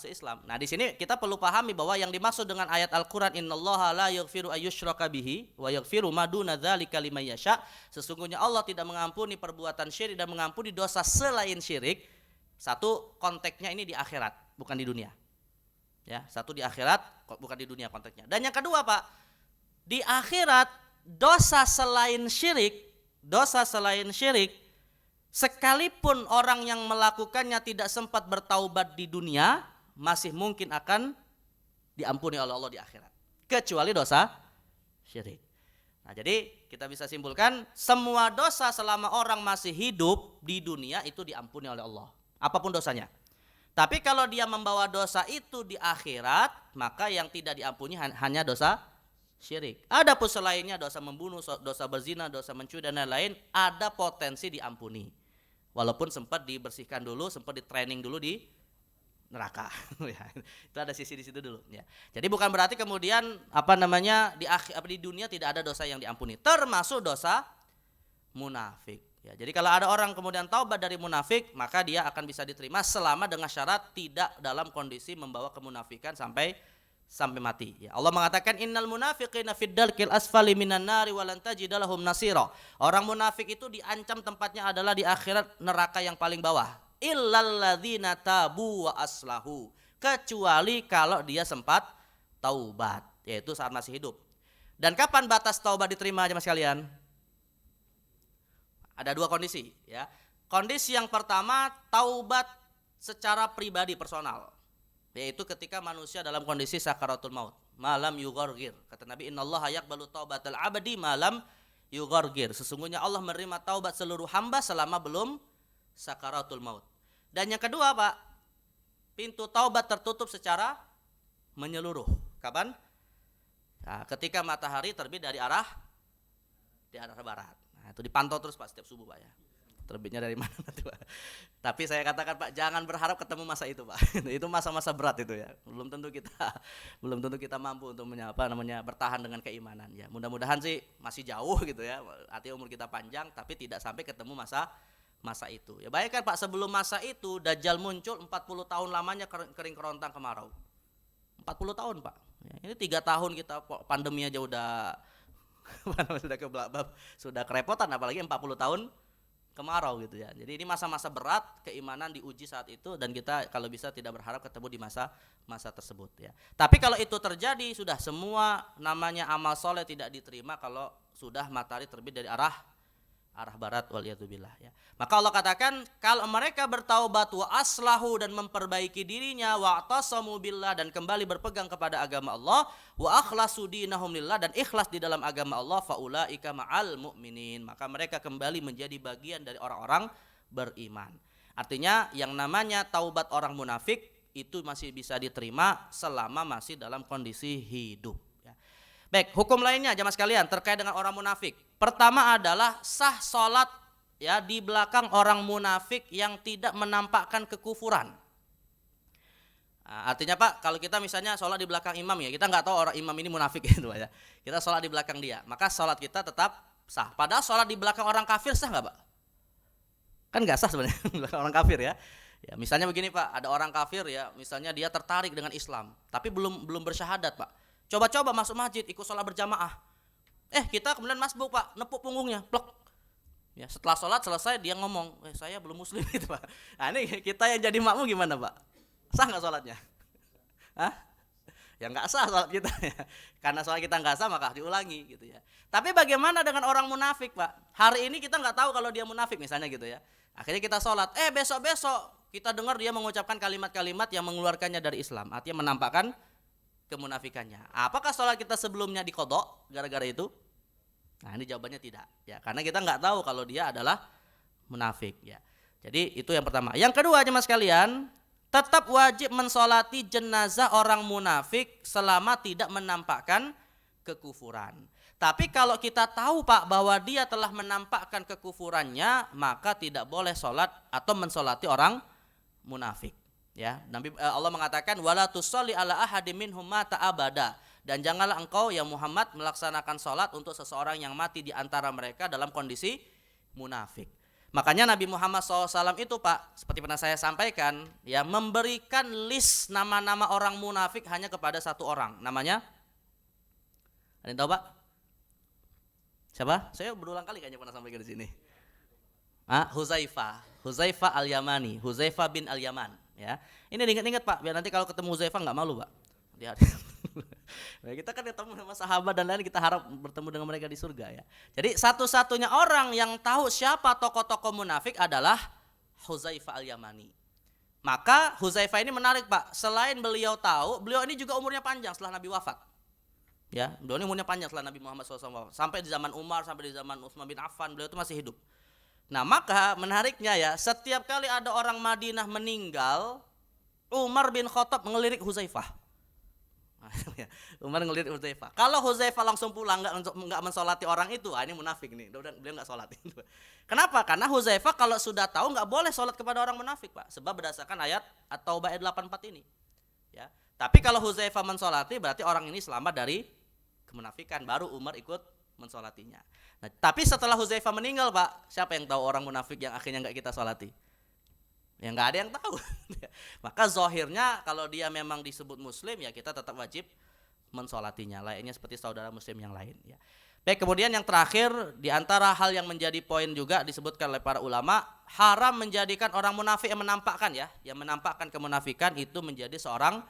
Speaker 1: Islam. Nah, di sini kita perlu pahami bahwa yang dimaksud dengan ayat Al-Qur'an innallaha la yaghfiru ayyushraka bihi wa yaghfiru ma duna dzalika liman yasha. Sesungguhnya Allah tidak mengampuni perbuatan syirik dan mengampuni dosa selain syirik. Satu, konteksnya ini di akhirat, bukan di dunia. Ya, satu di akhirat, bukan di dunia konteksnya. Dan yang kedua, Pak, di akhirat dosa selain syirik sekalipun orang yang melakukannya tidak sempat bertaubat di dunia, masih mungkin akan diampuni oleh Allah di akhirat, kecuali dosa syirik. Nah, jadi kita bisa simpulkan semua dosa selama orang masih hidup di dunia itu diampuni oleh Allah, apapun dosanya. Tapi kalau dia membawa dosa itu di akhirat, maka yang tidak diampuni hanya dosa syirik. Ada pun selainnya dosa membunuh, dosa berzina, dosa mencuri dan lain-lain, ada potensi diampuni. Walaupun sempat dibersihkan dulu, sempat di training dulu di neraka. Itu ada sisi di situ dulu. Ya. Jadi bukan berarti kemudian di dunia tidak ada dosa yang diampuni, termasuk dosa munafik. Ya, jadi kalau ada orang kemudian taubat dari munafik, maka dia akan bisa diterima selama dengan syarat tidak dalam kondisi membawa kemunafikan sampai mati. Ya, Allah mengatakan innal munafiqina fid dalkil asfali minan nari wa lan tajida lahum nasira. Orang munafik itu diancam tempatnya adalah di akhirat neraka yang paling bawah. illal ladzina tabu wa aslahu, kecuali kalau dia sempat taubat, yaitu saat masih hidup. Dan kapan batas taubat diterima jemaah sekalian? Ada dua kondisi ya. Kondisi yang pertama, taubat secara pribadi personal, yaitu ketika manusia dalam kondisi sakaratul maut, malam yughargir. Kata Nabi, innallaha yaqbalu taubatal abdi malam yughargir. Sesungguhnya Allah menerima taubat seluruh hamba selama belum sakaratul maut. Dan yang kedua, Pak, pintu taubat tertutup secara menyeluruh. Kapan? Nah, ketika matahari terbit dari arah barat. Nah, itu dipantau terus Pak setiap subuh Pak ya. Terbitnya dari mana nanti Pak. Tapi saya katakan Pak, jangan berharap ketemu masa itu Pak. Itu masa-masa berat itu ya. Belum tentu kita mampu untuk bertahan dengan keimanan ya. Mudah-mudahan sih masih jauh gitu ya. Artinya umur kita panjang tapi tidak sampai ketemu masa itu. Ya bayangkan Pak, sebelum masa itu Dajjal muncul 40 tahun lamanya kering kerontang kemarau. 40 tahun Pak. Ya, ini 3 tahun kita pandemi aja sudah kerepotan, apalagi 40 tahun kemarau gitu ya. Jadi ini masa-masa berat, keimanan diuji saat itu, dan kita kalau bisa tidak berharap ketemu di masa tersebut ya. Tapi kalau itu terjadi, sudah semua namanya amal soleh tidak diterima kalau sudah matahari terbit dari arah barat, waliyadzubillah ya. Maka Allah katakan, kalau mereka bertaubat wa aslahu, dan memperbaiki dirinya, wa atasamu billah, dan kembali berpegang kepada agama Allah, wa akhlasu dinahum lillah, dan ikhlas di dalam agama Allah, faulaika ma'al mu'minin, maka mereka kembali menjadi bagian dari orang-orang beriman. Artinya yang namanya taubat orang munafik itu masih bisa diterima selama masih dalam kondisi hidup ya. Baik, hukum lainnya jamaah sekalian terkait dengan orang munafik. Pertama adalah sah sholat ya di belakang orang munafik yang tidak menampakkan kekufuran. Nah, artinya Pak, kalau kita misalnya sholat di belakang imam ya, kita nggak tahu orang imam ini munafik gitu ya. Kita sholat di belakang dia, maka sholat kita tetap sah. Padahal sholat di belakang orang kafir sah nggak Pak? Kan nggak sah sebenarnya di belakang orang kafir ya. Ya misalnya begini Pak, ada orang kafir ya, misalnya dia tertarik dengan Islam, tapi belum bersyahadat Pak. Coba-coba masuk masjid, ikut sholat berjamaah. Kita kemudian masbuk Pak, nepuk punggungnya, plek. Ya, setelah sholat selesai dia ngomong, saya belum muslim itu Pak. Nah ini kita yang jadi makmum gimana Pak? Sah nggak sholatnya? Hah? Ya nggak sah sholat kita ya. Karena sholat kita nggak sah maka diulangi gitu ya. Tapi bagaimana dengan orang munafik Pak? Hari ini kita nggak tahu kalau dia munafik misalnya gitu ya. Akhirnya kita sholat, besok-besok kita dengar dia mengucapkan kalimat-kalimat yang mengeluarkannya dari Islam. Artinya menampakkan kemunafikannya. Apakah sholat kita sebelumnya diqadha gara-gara itu? Nah ini jawabannya tidak ya, karena kita nggak tahu kalau dia adalah munafik ya. Jadi itu yang pertama. Yang kedua jemaah sekalian, tetap wajib mensolati jenazah orang munafik selama tidak menampakkan kekufuran. Tapi kalau kita tahu Pak bahwa dia telah menampakkan kekufurannya, maka tidak boleh sholat atau mensolati orang munafik ya. Allah mengatakan wala tusolli ala ahadim minhum mata abada, dan janganlah engkau ya Muhammad melaksanakan sholat untuk seseorang yang mati di antara mereka dalam kondisi munafik. Makanya Nabi Muhammad SAW itu Pak, seperti pernah saya sampaikan ya, memberikan list nama-nama orang munafik hanya kepada satu orang. Namanya, ada yang tahu Pak? Siapa? Saya berulang kali kayaknya pernah sampaikan di sini. Huzaifah al-Yamani, Huzaifah bin al-Yaman ya. Ini diingat-ingat Pak, biar nanti kalau ketemu Huzaifah nggak malu Pak. Kita kan ketemu sama sahabat dan lain, kita harap bertemu dengan mereka di surga ya. Jadi satu-satunya orang yang tahu siapa tokoh-tokoh munafik adalah Huzaifah al-Yamani. Maka Huzaifah ini menarik Pak, selain beliau tahu, beliau ini juga umurnya panjang setelah Nabi wafat. Ya, beliau ini umurnya panjang setelah Nabi Muhammad SAW wafat. Sampai di zaman Umar, sampai di zaman Utsman bin Affan, beliau itu masih hidup. Nah maka menariknya ya, setiap kali ada orang Madinah meninggal, Umar bin Khattab mengelirik Huzaifah. Umar ngelirik Huzaifah. Kalau Huzaifah langsung pulang nggak mensolati orang itu, ini munafik nih. Beliau nggak sholat. Kenapa? Karena Huzaifah kalau sudah tahu nggak boleh sholat kepada orang munafik Pak. Sebab berdasarkan ayat At-Taubah ayat 84 ini. Ya. Tapi kalau Huzaifah mensolati berarti orang ini selamat dari kemunafikan. Baru Umar ikut mensolatinya. Nah, tapi setelah Huzaifah meninggal Pak, siapa yang tahu orang munafik yang akhirnya nggak kita solati? Ya nggak ada yang tahu. Maka zahirnya kalau dia memang disebut muslim ya kita tetap wajib mensolatinya, layaknya seperti saudara muslim yang lain ya. Baik, kemudian yang terakhir di antara hal yang menjadi poin juga disebutkan oleh para ulama, haram menjadikan orang munafik yang menampakkan kemunafikan itu menjadi seorang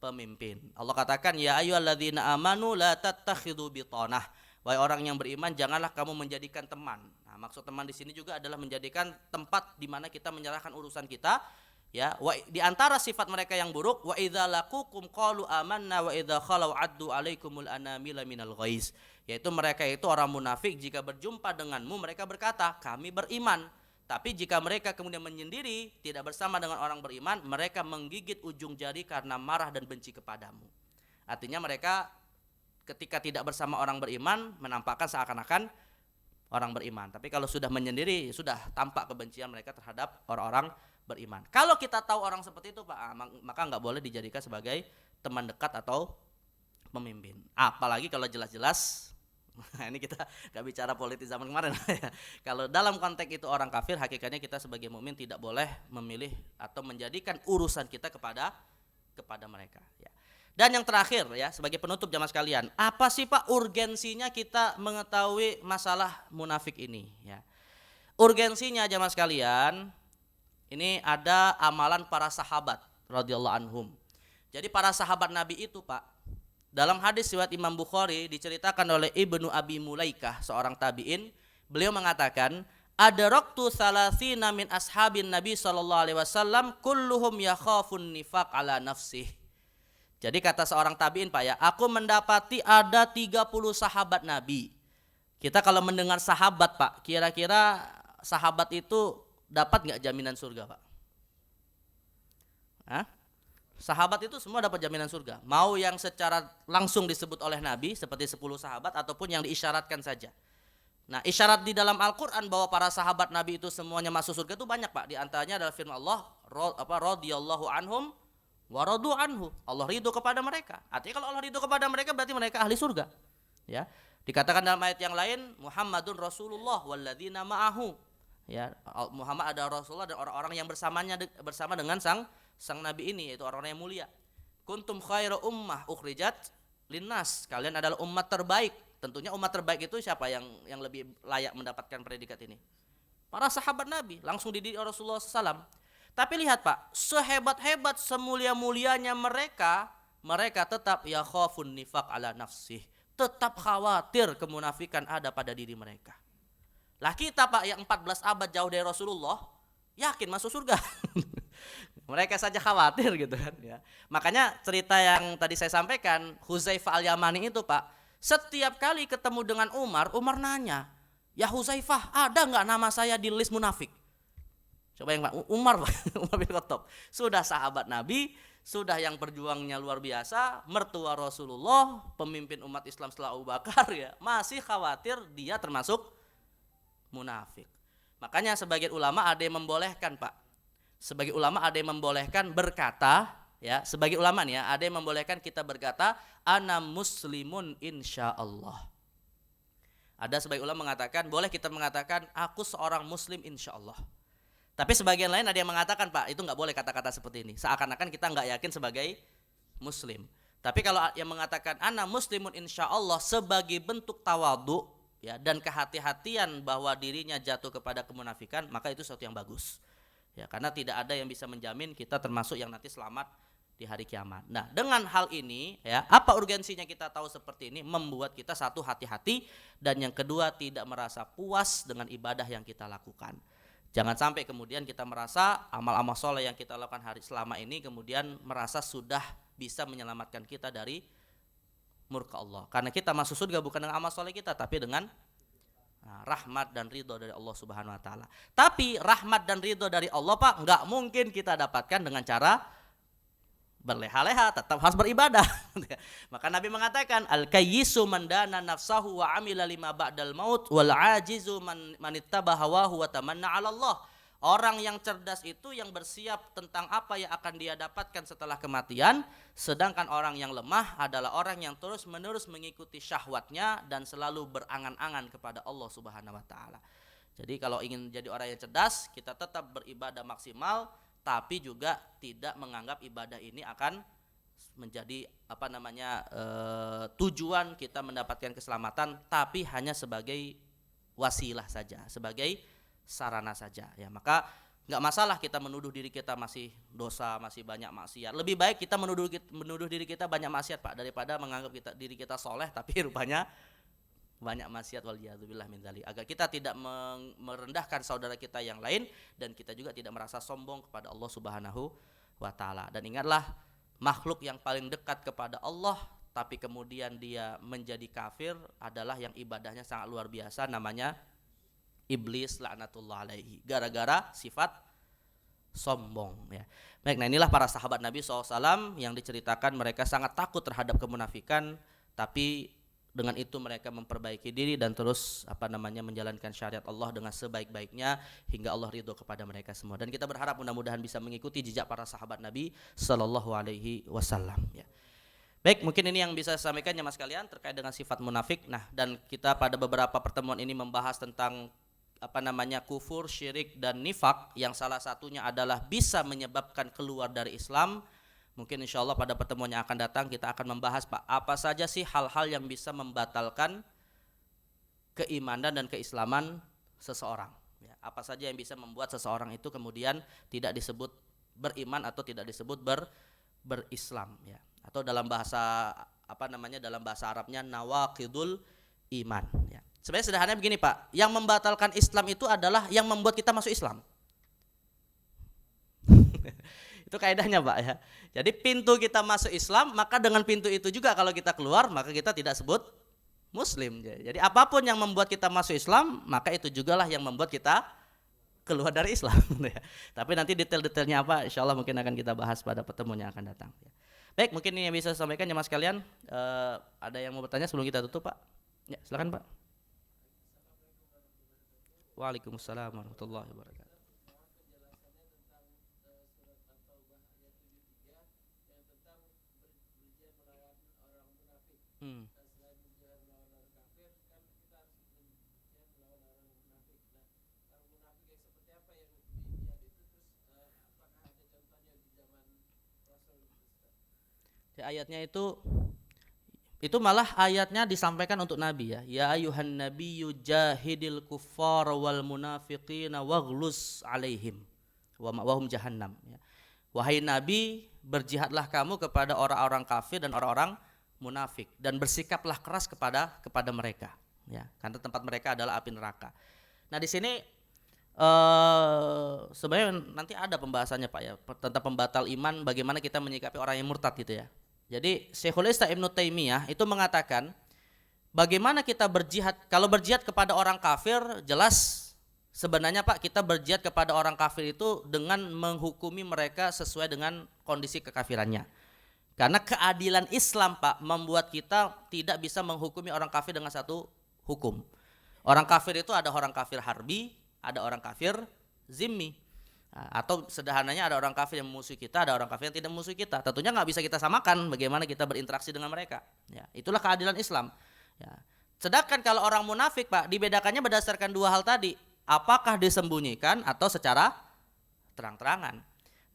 Speaker 1: pemimpin. Allah katakan, ya ayyuhalladzina amanu la tattakhidhu bitanah. Wahai orang yang beriman, janganlah kamu menjadikan teman. Nah, maksud teman di sini juga adalah menjadikan tempat di mana kita menyerahkan urusan kita. Ya, di antara sifat mereka yang buruk, wa idza laqukum qalu amanna wa idza khalau addu alaikumul anamila minal ghaiz. Yaitu mereka itu orang munafik, jika berjumpa denganmu mereka berkata, kami beriman. Tapi jika mereka kemudian menyendiri, tidak bersama dengan orang beriman, mereka menggigit ujung jari karena marah dan benci kepadamu. Artinya mereka ketika tidak bersama orang beriman menampakkan seakan-akan orang beriman. Tapi kalau sudah menyendiri, sudah tampak kebencian mereka terhadap orang-orang beriman. Kalau kita tahu orang seperti itu, Pak, maka nggak boleh dijadikan sebagai teman dekat atau pemimpin. Apalagi kalau jelas-jelas, ini kita nggak bicara politik zaman kemarin. Kalau dalam konteks itu orang kafir, hakikatnya kita sebagai mukmin tidak boleh memilih atau menjadikan urusan kita kepada mereka. Ya. Dan yang terakhir ya, sebagai penutup jamaah sekalian, apa sih Pak urgensinya kita mengetahui masalah munafik ini? Ya. Urgensinya jamaah sekalian, ini ada amalan para sahabat radhiyallahu anhum. Jadi para sahabat Nabi itu Pak, dalam hadis riwayat Imam Bukhari diceritakan oleh Ibnu Abi Mulaikah, seorang tabi'in, beliau mengatakan, adraktu salasina min ashabin Nabi sallallahu alaihi wasallam kulluhum yakhafun nifaq ala nafsih. Jadi kata seorang tabi'in Pak ya, aku mendapati ada 30 sahabat Nabi. Kita kalau mendengar sahabat Pak, kira-kira sahabat itu dapat nggak jaminan surga Pak? Hah? Sahabat itu semua dapat jaminan surga. Mau yang secara langsung disebut oleh Nabi seperti 10 sahabat ataupun yang diisyaratkan saja. Nah, isyarat di dalam Al-Quran bahwa para sahabat Nabi itu semuanya masuk surga itu banyak Pak. Di antaranya adalah firman Allah, radhiyallahu anhum wa radu anhu. Allah ridho kepada mereka. Artinya kalau Allah ridho kepada mereka berarti mereka ahli surga. Ya. Dikatakan dalam ayat yang lain, Muhammadun Rasulullah walladzina ma'ahu. Ya, Muhammad adalah Rasulullah dan orang-orang yang bersama dengan sang Nabi ini, yaitu orang-orang yang mulia. Kuntum khaira ummah ukhrijat linnas. Kalian adalah umat terbaik. Tentunya umat terbaik itu siapa yang lebih layak mendapatkan predikat ini? Para sahabat Nabi, langsung dididik Rasulullah SAW. Tapi lihat Pak, sehebat-hebat, semulia-mulianya mereka tetap yakhafun nifaq ala nafsih. Tetap khawatir kemunafikan ada pada diri mereka. Lah kita Pak yang 14 abad jauh dari Rasulullah, yakin masuk surga. Mereka saja khawatir gitu kan ya. Makanya cerita yang tadi saya sampaikan, Huzaifah Al-Yamani itu Pak, setiap kali ketemu dengan Umar nanya, ya Huzaifah, ada nggak nama saya di list munafik? Coba yang Pak, Umar bin Khattab, sudah sahabat Nabi, sudah yang berjuangnya luar biasa, mertua Rasulullah, pemimpin umat Islam setelah Abu Bakar ya, masih khawatir dia termasuk munafik. Makanya sebagian ulama ada yang membolehkan Pak. Sebagai ulama ada yang membolehkan berkata, ya, sebagai ulama nih ya, ada yang membolehkan kita berkata, ana muslimun insyaallah. Ada sebagian ulama mengatakan, boleh kita mengatakan, aku seorang muslim insyaallah. Tapi sebagian lain ada yang mengatakan, Pak, itu nggak boleh kata-kata seperti ini. Seakan-akan kita nggak yakin sebagai muslim. Tapi kalau yang mengatakan ana muslimun insyaallah sebagai bentuk tawadhu ya, dan kehati-hatian bahwa dirinya jatuh kepada kemunafikan, maka itu sesuatu yang bagus. Ya, karena tidak ada yang bisa menjamin kita termasuk yang nanti selamat di hari kiamat. Nah, dengan hal ini ya, apa urgensinya kita tahu seperti ini? Membuat kita satu hati-hati, dan yang kedua tidak merasa puas dengan ibadah yang kita lakukan. Jangan sampai kemudian kita merasa amal-amal soleh yang kita lakukan selama ini kemudian merasa sudah bisa menyelamatkan kita dari murka Allah. Karena kita masuk surga bukan dengan amal soleh kita, tapi dengan rahmat dan ridho dari Allah Subhanahu Wa Taala. Tapi rahmat dan ridho dari Allah Pak nggak mungkin kita dapatkan dengan cara berleha-leha, tetap harus beribadah. Maka Nabi mengatakan al-kayyisu man dana nafsahu wa amila lima ba'dal maut wal ajizu man ittaba hawahu wa tamanna 'ala Allah. Orang yang cerdas itu yang bersiap tentang apa yang akan dia dapatkan setelah kematian, sedangkan orang yang lemah adalah orang yang terus-menerus mengikuti syahwatnya dan selalu berangan-angan kepada Allah Subhanahu wa taala. Jadi kalau ingin jadi orang yang cerdas, kita tetap beribadah maksimal, tapi juga tidak menganggap ibadah ini akan menjadi tujuan kita mendapatkan keselamatan, tapi hanya sebagai wasilah saja, sebagai sarana saja ya. Maka nggak masalah kita menuduh diri kita masih dosa, masih banyak maksiat. Lebih baik kita menuduh diri kita banyak maksiat Pak, daripada menganggap diri kita soleh tapi rupanya banyak maksiat, waliyadzubillah min dzalik. Agar kita tidak merendahkan saudara kita yang lain, dan kita juga tidak merasa sombong kepada Allah Subhanahu wa taala. Dan ingatlah, makhluk yang paling dekat kepada Allah tapi kemudian dia menjadi kafir adalah yang ibadahnya sangat luar biasa, namanya iblis laknatullah alaihi, gara-gara sifat sombong ya. Baik, nah inilah para sahabat Nabi SAW yang diceritakan mereka sangat takut terhadap kemunafikan, tapi dengan itu mereka memperbaiki diri dan terus menjalankan syariat Allah dengan sebaik-baiknya hingga Allah ridho kepada mereka semua. Dan kita berharap mudah-mudahan bisa mengikuti jejak para sahabat Nabi Sallallahu Alaihi Wasallam ya. Baik, mungkin ini yang bisa saya sampaikan ya mas kalian terkait dengan sifat munafik. Nah, dan kita pada beberapa pertemuan ini membahas tentang kufur, syirik dan nifak, yang salah satunya adalah bisa menyebabkan keluar dari Islam. Mungkin insya Allah pada pertemuan yang akan datang kita akan membahas Pak, apa saja sih hal-hal yang bisa membatalkan keimanan dan keislaman seseorang ya. Apa saja yang bisa membuat seseorang itu kemudian tidak disebut beriman atau tidak disebut berislam ya. Atau dalam bahasa dalam bahasa Arabnya nawaqidul iman ya. Sebenarnya sederhananya begini Pak, yang membatalkan Islam itu adalah yang membuat kita masuk Islam. Itu kaidahnya Pak ya. Jadi pintu kita masuk Islam, maka dengan pintu itu juga kalau kita keluar maka kita tidak sebut Muslim. Jadi apapun yang membuat kita masuk Islam, maka itu jugalah yang membuat kita keluar dari Islam. Tapi nanti detail-detailnya apa, insya Allah mungkin akan kita bahas pada pertemuan yang akan datang. Baik, mungkin ini yang bisa saya sampaikan ya mas kalian. Ada yang mau bertanya sebelum kita tutup Pak? Ya, silakan Pak. Waalaikumsalam warahmatullahi wabarakatuh. Ya, ayatnya itu malah ayatnya disampaikan untuk Nabi ya. Ya ayuhan nabiyyu jahidil kuffar wal munafiqina waghluz alaihim wa ma'wahum jahannam ya. Wahai Nabi, berjihadlah kamu kepada orang-orang kafir dan orang-orang munafik dan bersikaplah keras kepada mereka ya, karena tempat mereka adalah api neraka. Nah, di sini sebenarnya nanti ada pembahasannya Pak ya tentang pembatal iman, bagaimana kita menyikapi orang yang murtad gitu ya. Jadi Syekhul Islam Ibnu Taimiyah itu mengatakan bagaimana kita berjihad. Kalau berjihad kepada orang kafir, jelas sebenarnya Pak, kita berjihad kepada orang kafir itu dengan menghukumi mereka sesuai dengan kondisi kekafirannya. Karena keadilan Islam Pak membuat kita tidak bisa menghukumi orang kafir dengan satu hukum. Orang kafir itu ada orang kafir harbi, ada orang kafir zimmi. Atau sederhananya ada orang kafir yang memusuhi kita, ada orang kafir yang tidak memusuhi kita. Tentunya nggak bisa kita samakan bagaimana kita berinteraksi dengan mereka. Ya, itulah keadilan Islam. Ya. Sedangkan kalau orang munafik Pak, dibedakannya berdasarkan dua hal tadi. Apakah disembunyikan atau secara terang-terangan.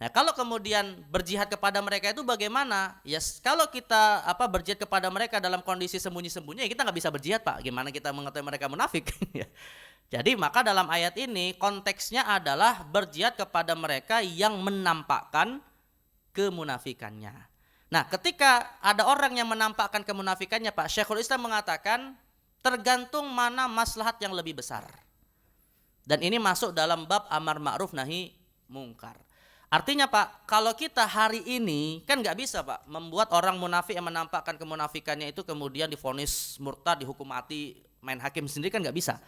Speaker 1: Nah, kalau kemudian berjihad kepada mereka itu bagaimana? Ya, kalau kita berjihad kepada mereka dalam kondisi sembunyi-sembunyi, ya kita nggak bisa berjihad Pak. Gimana kita mengetahui mereka munafik? Jadi maka dalam ayat ini konteksnya adalah berjihad kepada mereka yang menampakkan kemunafikannya. Nah, ketika ada orang yang menampakkan kemunafikannya Pak, Syekhul Islam mengatakan tergantung mana maslahat yang lebih besar. Dan ini masuk dalam bab amar ma'ruf nahi mungkar. Artinya Pak, kalau kita hari ini kan nggak bisa Pak membuat orang munafik yang menampakkan kemunafikannya itu kemudian divonis murtad, dihukum mati, main hakim sendiri kan nggak bisa.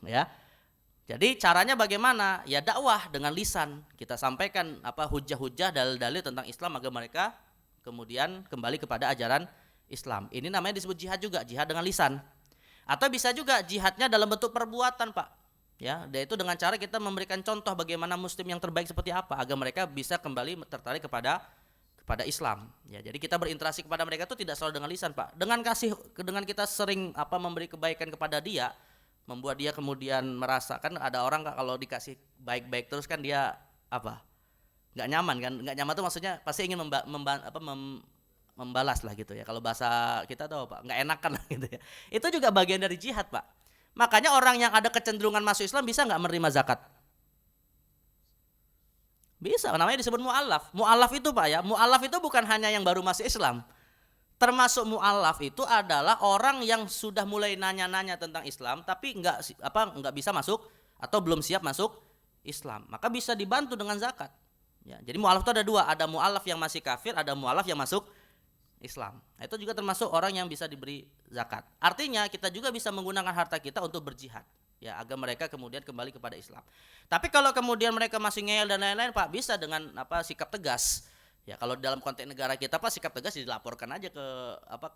Speaker 1: Ya, jadi caranya bagaimana? Ya dakwah dengan lisan. Kita sampaikan hujah-hujah, dalil-dalil tentang Islam agar mereka kemudian kembali kepada ajaran Islam. Ini namanya disebut jihad juga, jihad dengan lisan. Atau bisa juga jihadnya dalam bentuk perbuatan Pak. Ya, yaitu dengan cara kita memberikan contoh bagaimana muslim yang terbaik seperti apa agar mereka bisa kembali tertarik kepada Islam. Ya, jadi kita berinteraksi kepada mereka itu tidak selalu dengan lisan Pak. Dengan kita sering memberi kebaikan kepada dia, membuat dia kemudian merasakan. Ada orang kalau dikasih baik-baik terus kan dia nggak nyaman kan. Nggak nyaman itu maksudnya pasti ingin membalas lah gitu ya. Kalau bahasa kita tuh Pak, nggak enakan lah gitu ya. Itu juga bagian dari jihad Pak. Makanya orang yang ada kecenderungan masuk Islam bisa nggak menerima zakat? Bisa, namanya disebut mu'alaf. Mu'alaf itu Pak ya, mu'alaf itu bukan hanya yang baru masuk Islam. Termasuk mu'alaf itu adalah orang yang sudah mulai nanya-nanya tentang Islam tapi nggak bisa masuk atau belum siap masuk Islam. Maka bisa dibantu dengan zakat. Ya, jadi mu'alaf itu ada dua, ada mu'alaf yang masih kafir, ada mu'alaf yang masuk Islam. Nah, itu juga termasuk orang yang bisa diberi zakat. Artinya kita juga bisa menggunakan harta kita untuk berjihad. Ya, agar mereka kemudian kembali kepada Islam. Tapi kalau kemudian mereka masih ngeyel dan lain-lain Pak, bisa dengan sikap tegas. Ya, kalau dalam konteks negara kita Pak, sikap tegas dilaporkan aja ke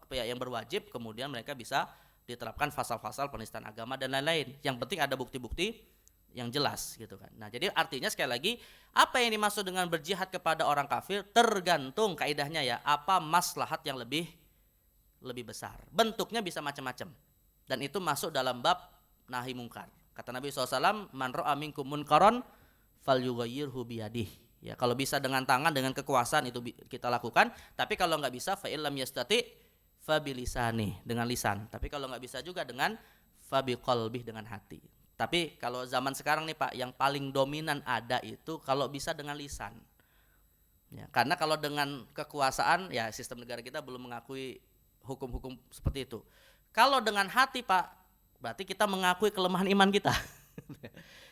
Speaker 1: ke pihak yang berwajib, kemudian mereka bisa diterapkan pasal-pasal penistaan agama dan lain-lain. Yang penting ada bukti-bukti yang jelas gitu kan. Nah, jadi artinya sekali lagi apa yang dimaksud dengan berjihad kepada orang kafir tergantung kaidahnya ya, apa maslahat yang lebih besar. Bentuknya bisa macam-macam. Dan itu masuk dalam bab nahi mungkar. Kata Nabi SAW, man ra'a minkum munkaron falyughayyirhu biyadihi. Ya, kalau bisa dengan tangan, dengan kekuasaan itu kita lakukan. Tapi kalau nggak bisa, fa illam yastati fa bilisani, dengan lisan. Tapi kalau nggak bisa juga dengan fa biqalbih, dengan hati. Tapi kalau zaman sekarang nih Pak, yang paling dominan ada itu kalau bisa dengan lisan. Ya, karena kalau dengan kekuasaan, ya sistem negara kita belum mengakui hukum-hukum seperti itu. Kalau dengan hati Pak, berarti kita mengakui kelemahan iman kita.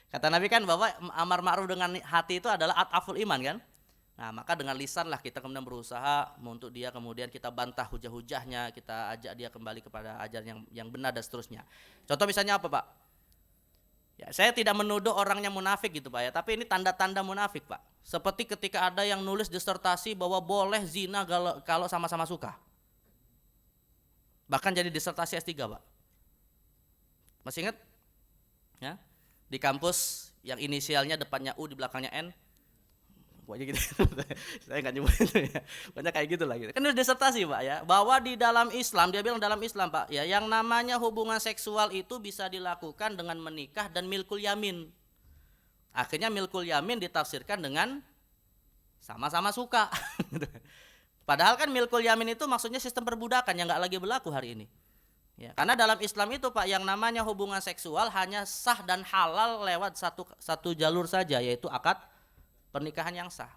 Speaker 1: Kata Nabi kan bahwa amar ma'ruf dengan hati itu adalah at'aful iman kan. Nah, maka dengan lisan lah kita kemudian berusaha untuk dia, kemudian kita bantah hujah-hujahnya, kita ajak dia kembali kepada ajaran yang benar dan seterusnya. Contoh misalnya apa Pak? Ya, saya tidak menuduh orang yang munafik gitu Pak ya, tapi ini tanda-tanda munafik Pak. Seperti ketika ada yang nulis disertasi bahwa boleh zina kalau sama-sama suka. Bahkan jadi disertasi S3 Pak. Masih ingat? Ya. Di kampus yang inisialnya depannya U, di belakangnya N, pokoknya gitu. Saya nggak nyebut itu ya. Banyak kayak gitu lah gitu. Kan udah disertasi Pak ya, bahwa di dalam Islam, dia bilang dalam Islam Pak ya, yang namanya hubungan seksual itu bisa dilakukan dengan menikah dan milkul yamin. Akhirnya milkul yamin ditafsirkan dengan sama-sama suka. Padahal kan milkul yamin itu maksudnya sistem perbudakan yang nggak lagi berlaku hari ini. Ya, karena dalam Islam itu Pak, yang namanya hubungan seksual hanya sah dan halal lewat satu jalur saja, yaitu akad pernikahan yang sah.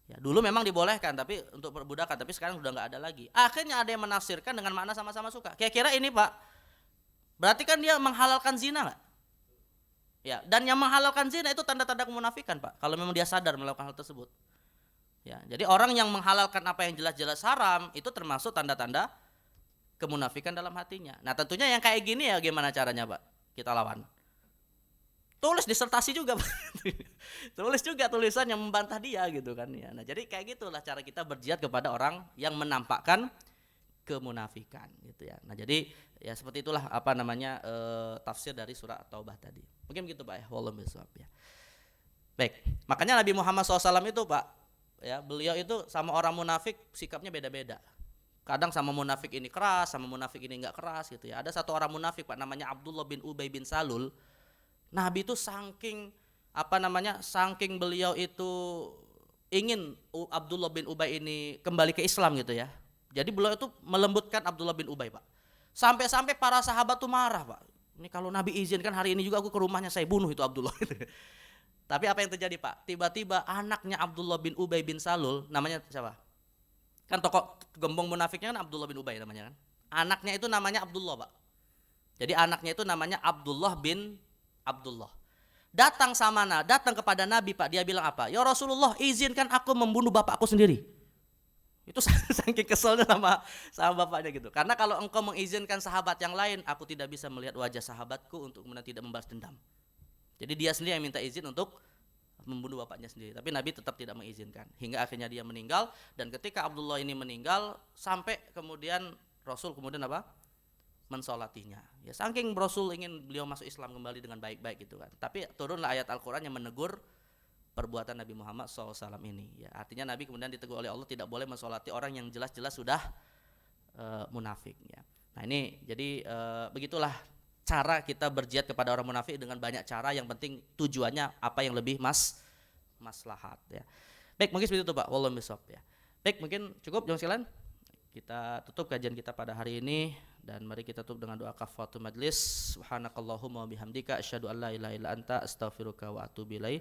Speaker 1: Ya, dulu memang dibolehkan tapi untuk perbudakan, tapi sekarang sudah nggak ada lagi. Akhirnya ada yang menafsirkan dengan makna sama-sama suka. Kira-kira ini Pak, berarti kan dia menghalalkan zina nggak? Ya, dan yang menghalalkan zina itu tanda-tanda kemunafikan Pak, kalau memang dia sadar melakukan hal tersebut. Ya, jadi orang yang menghalalkan apa yang jelas-jelas haram itu termasuk tanda-tanda kemunafikan dalam hatinya. Nah, tentunya yang kayak gini ya gimana caranya Pak? Kita lawan. Tulis disertasi juga Pak. Tulis juga tulisan yang membantah dia gitu kan ya. Nah, jadi kayak gitulah cara kita berjihad kepada orang yang menampakkan kemunafikan gitu ya. Nah, jadi ya seperti itulah tafsir dari surah Taubah tadi. Mungkin begitu Pak ya. Wallahu a'lam ya. Baik, makanya Nabi Muhammad SAW itu Pak ya, beliau itu sama orang munafik sikapnya beda-beda. Kadang sama munafik ini keras, sama munafik ini enggak keras gitu ya. Ada satu orang munafik Pak, namanya Abdullah bin Ubay bin Salul. Nabi itu saking beliau itu ingin Abdullah bin Ubay ini kembali ke Islam gitu ya. Jadi beliau itu melembutkan Abdullah bin Ubay Pak. Sampai-sampai para sahabat tuh marah Pak. Ini kalau Nabi izinkan hari ini juga aku ke rumahnya, saya bunuh itu Abdullah. Tapi apa yang terjadi Pak? Tiba-tiba anaknya Abdullah bin Ubay bin Salul, namanya siapa? Kan tokoh gembong munafiknya kan Abdullah bin Ubay namanya kan. Anaknya itu namanya Abdullah Pak. Jadi anaknya itu namanya Abdullah bin Abdullah. Datang kepada Nabi Pak, dia bilang apa? Ya Rasulullah, izinkan aku membunuh bapakku sendiri. Itu saking keselnya sama bapaknya gitu. Karena kalau engkau mengizinkan sahabat yang lain, aku tidak bisa melihat wajah sahabatku untuk kemudian tidak membalas dendam. Jadi dia sendiri yang minta izin untuk membunuh bapaknya sendiri, tapi Nabi tetap tidak mengizinkan hingga akhirnya dia meninggal. Dan ketika Abdullah ini meninggal, sampai kemudian Rasul kemudian mensolatinya. Ya, saking Rasul ingin beliau masuk Islam kembali dengan baik-baik gitu kan. Tapi turunlah ayat Al-Qur'an yang menegur perbuatan Nabi Muhammad SAW ini. Ya, artinya Nabi kemudian ditegur oleh Allah tidak boleh mensolati orang yang jelas-jelas sudah munafik. Ya. Nah ini jadi begitulah cara kita berjihad kepada orang munafik, dengan banyak cara, yang penting tujuannya apa yang lebih maslahat ya. Baik, mungkin seperti itu Pak. Wallahu a'lam ya. Baik, mungkin cukup jangan sekalian. Kita tutup kajian kita pada hari ini dan mari kita tutup dengan doa kafaratul majlis. Subhanakallahumma wa bihamdika asyhadu an la ilaha illa anta astaghfiruka wa atubu ilaik.